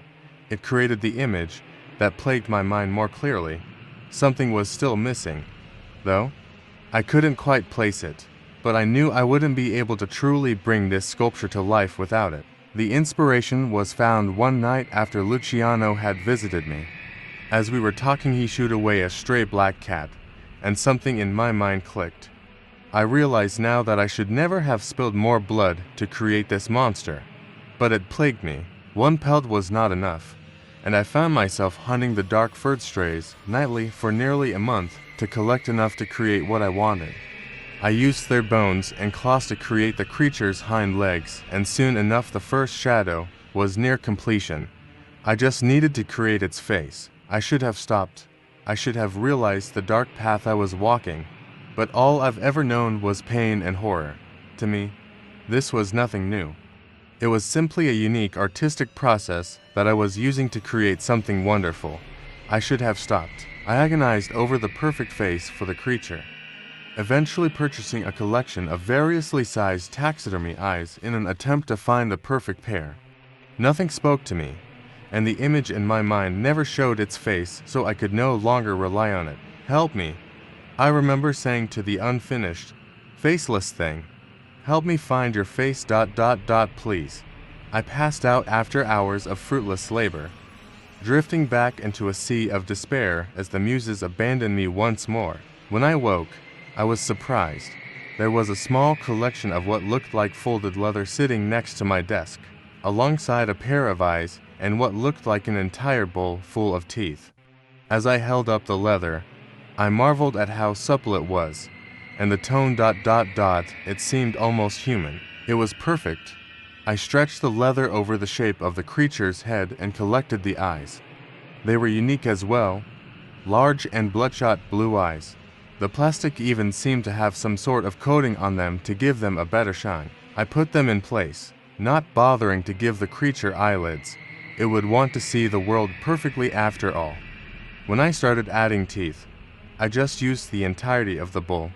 A: It created the image that plagued my mind more clearly. Something was still missing, though. I couldn't quite place it, but I knew I wouldn't be able to truly bring this sculpture to life without it. The inspiration was found one night after Luciano had visited me. As we were talking, he shooed away a stray black cat, and something in my mind clicked. I realized now that I should never have spilled more blood to create this monster, but it plagued me. One pelt was not enough, and I found myself hunting the dark furred strays nightly for nearly a month to collect enough to create what I wanted. I used their bones and claws to create the creature's hind legs, and soon enough the first shadow was near completion. I just needed to create its face. I should have stopped. I should have realized the dark path I was walking, but all I've ever known was pain and horror. To me, this was nothing new. It was simply a unique artistic process that I was using to create something wonderful. I should have stopped. I agonized over the perfect face for the creature, eventually purchasing a collection of variously sized taxidermy eyes in an attempt to find the perfect pair. Nothing spoke to me, and the image in my mind never showed its face, so I could no longer rely on it. Help me, I remember saying to the unfinished, faceless thing. Help me find your face ... please. I passed out after hours of fruitless labor, drifting back into a sea of despair as the muses abandoned me once more. When I woke, I was surprised. There was a small collection of what looked like folded leather sitting next to my desk, alongside a pair of eyes and what looked like an entire bowl full of teeth. As I held up the leather, I marveled at how supple it was, and the tone ... it seemed almost human. It was perfect. I stretched the leather over the shape of the creature's head and collected the eyes. They were unique as well, large and bloodshot blue eyes, The plastic even seemed to have some sort of coating on them to give them a better shine. I put them in place, not bothering to give the creature eyelids. It would want to see the world perfectly after all. When I started adding teeth, I just used the entirety of the bowl,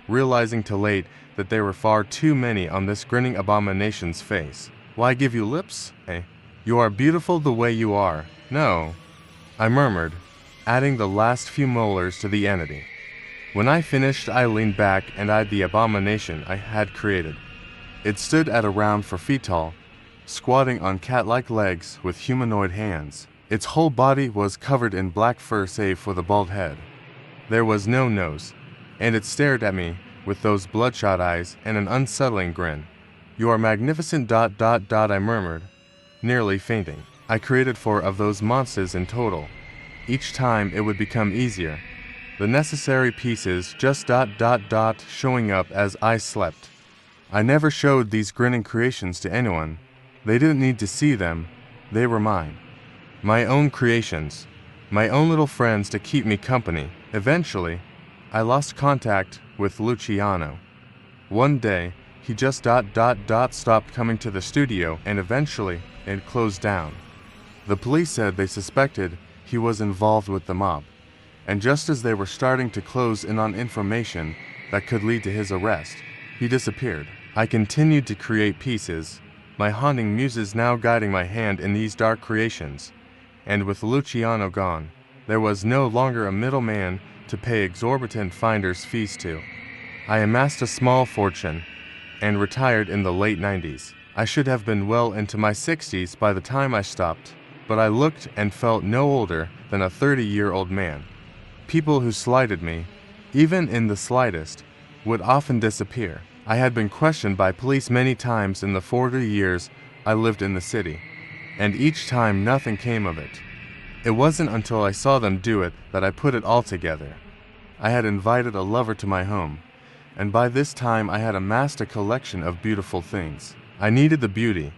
A: realizing too late that there were far too many on this grinning abomination's face. Why give you lips? Eh? You are beautiful the way you are. No, I murmured, adding the last few molars to the entity. When I finished, I leaned back and eyed the abomination I had created. It stood at around 4 feet tall, squatting on cat-like legs with humanoid hands. Its whole body was covered in black fur save for the bald head. There was no nose, and it stared at me with those bloodshot eyes and an unsettling grin. You are magnificent ... I murmured, nearly fainting. I created 4 of those monsters in total. Each time it would become easier. The necessary pieces just ... showing up as I slept. I never showed these grinning creations to anyone. They didn't need to see them. They were mine. My own creations. My own little friends to keep me company. Eventually, I lost contact with Luciano. One day, he just ... stopped coming to the studio, and eventually, it closed down. The police said they suspected he was involved with the mob, and just as they were starting to close in on information that could lead to his arrest, he disappeared. I continued to create pieces, my haunting muses now guiding my hand in these dark creations, and with Luciano gone, there was no longer a middleman to pay exorbitant finder's fees to. I amassed a small fortune and retired in the late 90s. I should have been well into my 60s by the time I stopped, but I looked and felt no older than a 30-year-old man. People who slighted me, even in the slightest, would often disappear. I had been questioned by police many times in the 40 years I lived in the city, and each time nothing came of it. It wasn't until I saw them do it that I put it all together. I had invited a lover to my home, and by this time I had amassed a collection of beautiful things. I needed the beauty.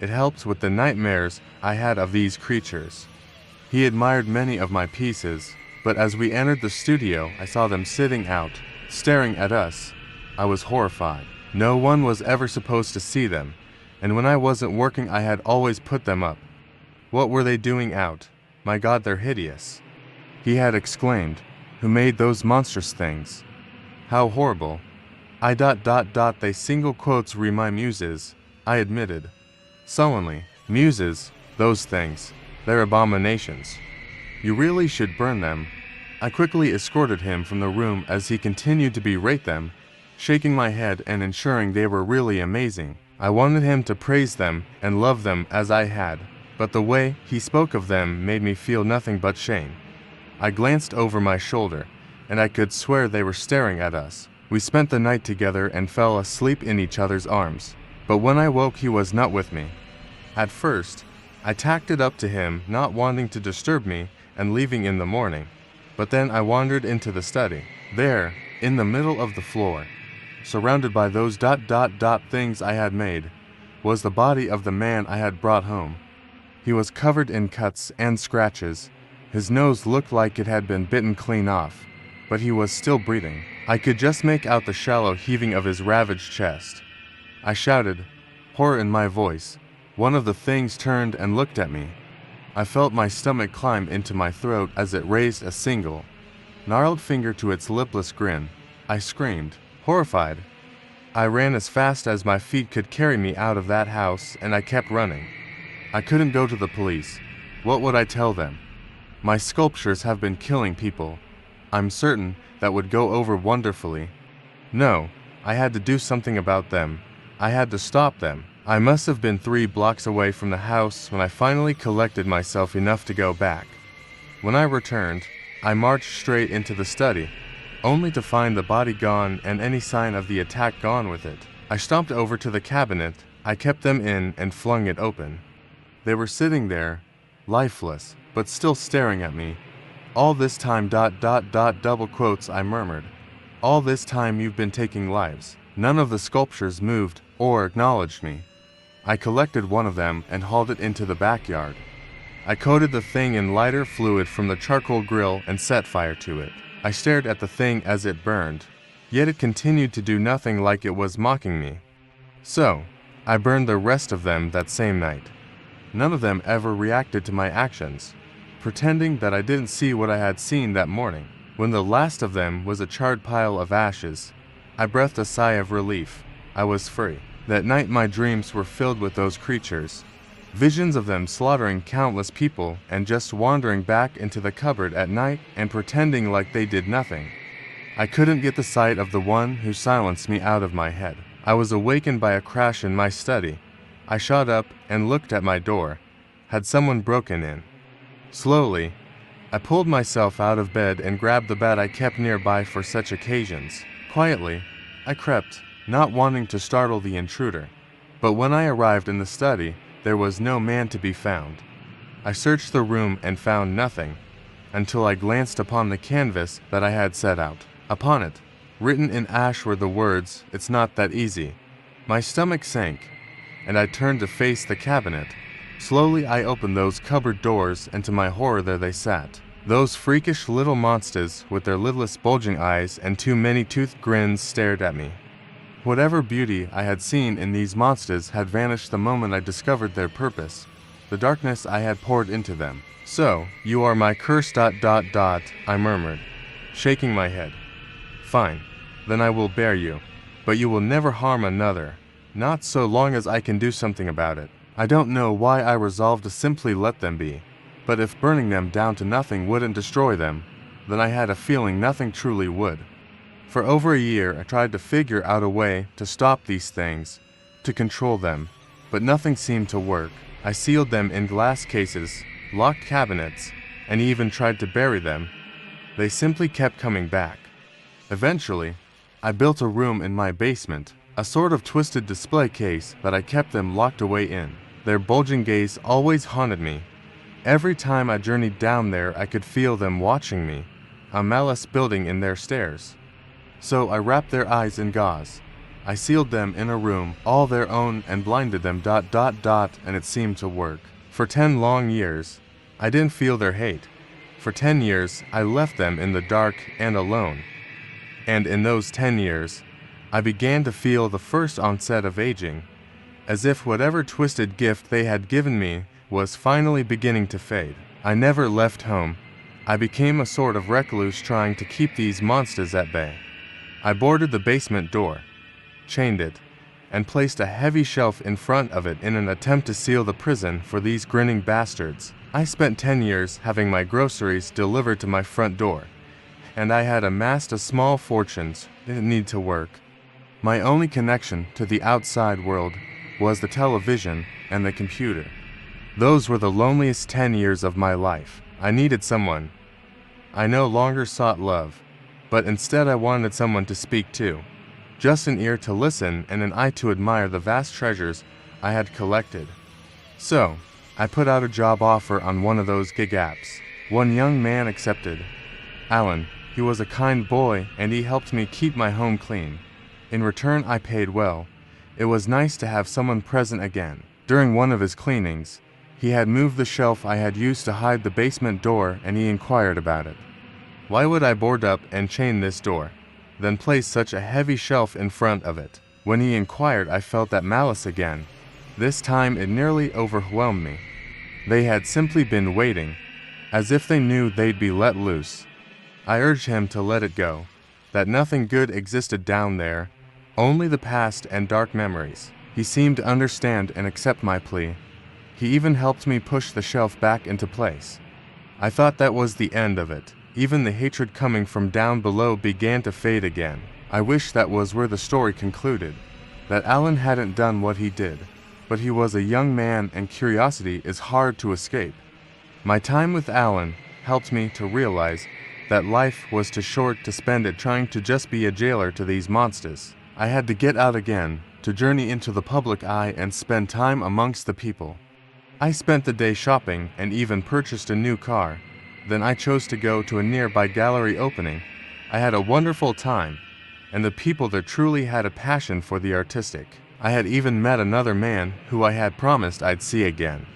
A: It helped with the nightmares I had of these creatures. He admired many of my pieces, but as we entered the studio, I saw them sitting out, staring at us. I was horrified. No one was ever supposed to see them, and when I wasn't working I had always put them up. What were they doing out? My God, they're hideous. He had exclaimed, who made those monstrous things? How horrible. They single quotes re my muses, I admitted. Sullenly, muses, those things, they're abominations. You really should burn them. I quickly escorted him from the room as he continued to berate them, shaking my head and ensuring they were really amazing. I wanted him to praise them and love them as I had, but the way he spoke of them made me feel nothing but shame. I glanced over my shoulder, and I could swear they were staring at us. We spent the night together and fell asleep in each other's arms, but when I woke he was not with me. At first, I tacked it up to him not wanting to disturb me and leaving in the morning, but then I wandered into the study. There, in the middle of the floor, surrounded by those ... things I had made, was the body of the man I had brought home. He was covered in cuts and scratches. His nose looked like it had been bitten clean off, but he was still breathing. I could just make out the shallow heaving of his ravaged chest. I shouted, horror in my voice. One of the things turned and looked at me. I felt my stomach climb into my throat as it raised a single, gnarled finger to its lipless grin. I screamed, horrified. I ran as fast as my feet could carry me out of that house, and I kept running. I couldn't go to the police. What would I tell them? My sculptures have been killing people. I'm certain that would go over wonderfully. No, I had to do something about them. I had to stop them. I must have been 3 blocks away from the house when I finally collected myself enough to go back. When I returned, I marched straight into the study, only to find the body gone and any sign of the attack gone with it. I stomped over to the cabinet, I kept them in and flung it open. They were sitting there, lifeless, but still staring at me. All this time ... double quotes, I murmured. All this time you've been taking lives. None of the sculptures moved or acknowledged me. I collected one of them and hauled it into the backyard. I coated the thing in lighter fluid from the charcoal grill and set fire to it. I stared at the thing as it burned, yet it continued to do nothing, like it was mocking me. So, I burned the rest of them that same night. None of them ever reacted to my actions, pretending that I didn't see what I had seen that morning. When the last of them was a charred pile of ashes, I breathed a sigh of relief. I was free. That night my dreams were filled with those creatures. Visions of them slaughtering countless people and just wandering back into the cupboard at night and pretending like they did nothing. I couldn't get the sight of the one who silenced me out of my head. I was awakened by a crash in my study. I shot up and looked at my door. Had someone broken in? Slowly, I pulled myself out of bed and grabbed the bat I kept nearby for such occasions. Quietly, I crept, not wanting to startle the intruder. But when I arrived in the study, there was no man to be found. I searched the room and found nothing, until I glanced upon the canvas that I had set out. Upon it, written in ash, were the words, "It's not that easy." My stomach sank, and I turned to face the cabinet. Slowly I opened those cupboard doors, and to my horror there they sat. Those freakish little monsters with their lidless bulging eyes and too many toothed grins stared at me. Whatever beauty I had seen in these monsters had vanished the moment I discovered their purpose, the darkness I had poured into them. "So, you are my curse ... I murmured, shaking my head. "Fine, then I will bear you, but you will never harm another, not so long as I can do something about it." I don't know why I resolved to simply let them be, but if burning them down to nothing wouldn't destroy them, then I had a feeling nothing truly would. For over a year I tried to figure out a way to stop these things, to control them, but nothing seemed to work. I sealed them in glass cases, locked cabinets, and even tried to bury them. They simply kept coming back. Eventually, I built a room in my basement, a sort of twisted display case that I kept them locked away in. Their bulging gaze always haunted me. Every time I journeyed down there, I could feel them watching me, a malice building in their stares. So I wrapped their eyes in gauze. I sealed them in a room all their own and blinded them ... and it seemed to work. For 10 long years, I didn't feel their hate. For 10 years, I left them in the dark and alone. And in those 10 years, I began to feel the first onset of aging, as if whatever twisted gift they had given me was finally beginning to fade. I never left home. I became a sort of recluse trying to keep these monsters at bay. I boarded the basement door, chained it, and placed a heavy shelf in front of it in an attempt to seal the prison for these grinning bastards. I spent 10 years having my groceries delivered to my front door, and I had amassed a small fortunes that didn't need to work. My only connection to the outside world was the television and the computer. Those were the loneliest 10 years of my life. I needed someone. I no longer sought love, but instead I wanted someone to speak to. Just an ear to listen and an eye to admire the vast treasures I had collected. So, I put out a job offer on one of those gig apps. One young man accepted. Alan. He was a kind boy, and he helped me keep my home clean. In return, I paid well. It was nice to have someone present again. During one of his cleanings, he had moved the shelf I had used to hide the basement door, and he inquired about it. Why would I board up and chain this door, then place such a heavy shelf in front of it? When he inquired, I felt that malice again. This time it nearly overwhelmed me. They had simply been waiting, as if they knew they'd be let loose. I urged him to let it go, that nothing good existed down there, only the past and dark memories. He seemed to understand and accept my plea. He even helped me push the shelf back into place. I thought that was the end of it. Even the hatred coming from down below began to fade again. I wish that was where the story concluded, that Alan hadn't done what he did, but he was a young man and curiosity is hard to escape. My time with Alan helped me to realize that life was too short to spend it trying to just be a jailer to these monsters. I had to get out again, to journey into the public eye and spend time amongst the people. I spent the day shopping and even purchased a new car. Then I chose to go to a nearby gallery opening. I had a wonderful time, and the people there truly had a passion for the artistic. I had even met another man who I had promised I'd see again.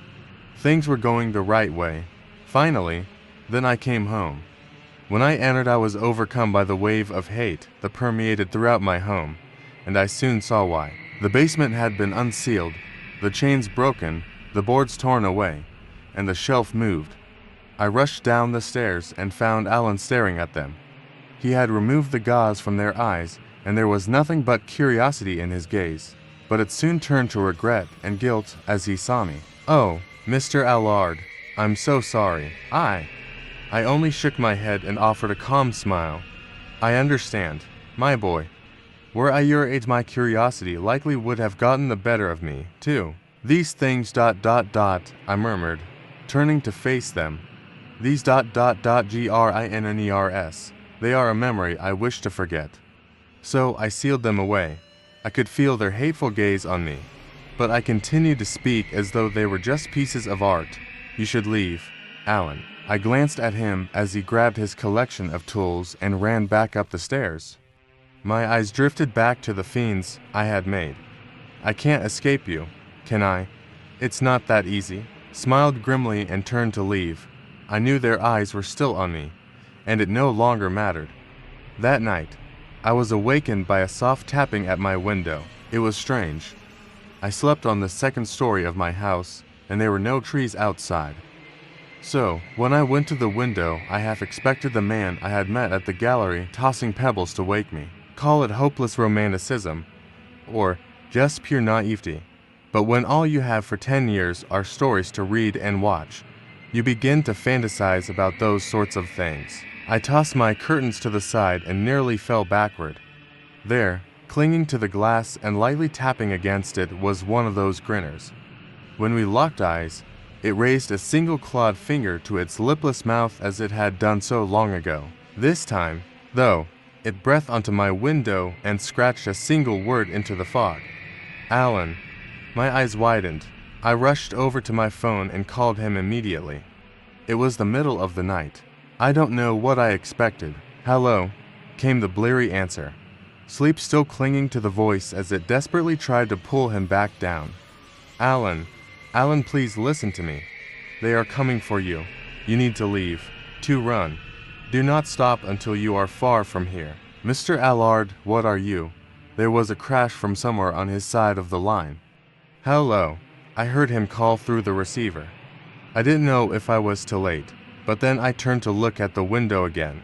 A: Things were going the right way. Finally, then I came home. When I entered, I was overcome by the wave of hate that permeated throughout my home, and I soon saw why. The basement had been unsealed, the chains broken, the boards torn away, and the shelf moved. I rushed down the stairs and found Alan staring at them. He had removed the gauze from their eyes, and there was nothing but curiosity in his gaze. But it soon turned to regret and guilt as he saw me. "Oh, Mr. Allard, I'm so sorry. I only shook my head and offered a calm smile. I understand, my boy. Were I your age, my curiosity likely would have gotten the better of me, too. These things ... I murmured, turning to face them. These ... griners. They are a memory I wish to forget. So I sealed them away. I could feel their hateful gaze on me, but I continued to speak as though they were just pieces of art. You should leave, Alan." I glanced at him as he grabbed his collection of tools and ran back up the stairs. My eyes drifted back to the fiends I had made. "I can't escape you, can I? It's not that easy." Smiled grimly and turned to leave. I knew their eyes were still on me, and it no longer mattered. That night, I was awakened by a soft tapping at my window. It was strange. I slept on the second story of my house, and there were no trees outside. So, when I went to the window, I half expected the man I had met at the gallery tossing pebbles to wake me. Call it hopeless romanticism, or just pure naivety. But when all you have for 10 years are stories to read and watch, you begin to fantasize about those sorts of things. I tossed my curtains to the side and nearly fell backward. There, clinging to the glass and lightly tapping against it, was one of those griners. When we locked eyes, it raised a single clawed finger to its lipless mouth as it had done so long ago. This time, though, it breathed onto my window and scratched a single word into the fog. "Alan." My eyes widened. I rushed over to my phone and called him immediately. It was the middle of the night. I don't know what I expected. "Hello," came the bleary answer, sleep still clinging to the voice as it desperately tried to pull him back down. "Alan. Alan, please listen to me. They are coming for you. You need to leave. To run. Do not stop until you are far from here." "Mr. Allard, what are you?" There was a crash from somewhere on his side of the line. "Hello," I heard him call through the receiver. I didn't know if I was too late, but then I turned to look at the window again.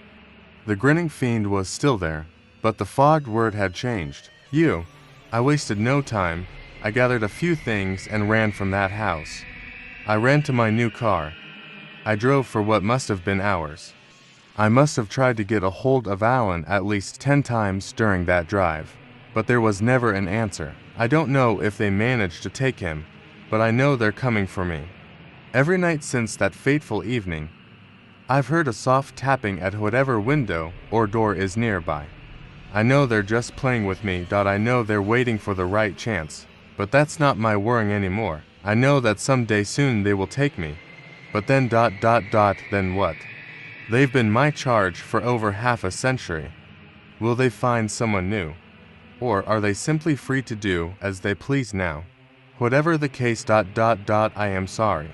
A: The grinning fiend was still there, but the fogged word had changed. "You." I wasted no time. I gathered a few things and ran from that house. I ran to my new car. I drove for what must have been hours. I must have tried to get a hold of Alan at least 10 times during that drive, but there was never an answer. I don't know if they managed to take him, but I know they're coming for me. Every night since that fateful evening, I've heard a soft tapping at whatever window or door is nearby. I know they're just playing with me. I know they're waiting for the right chance. But that's not my worrying anymore. I know that someday soon they will take me. But then ... then what? They've been my charge for over half a century. Will they find someone new? Or are they simply free to do as they please now? Whatever the case ... I am sorry.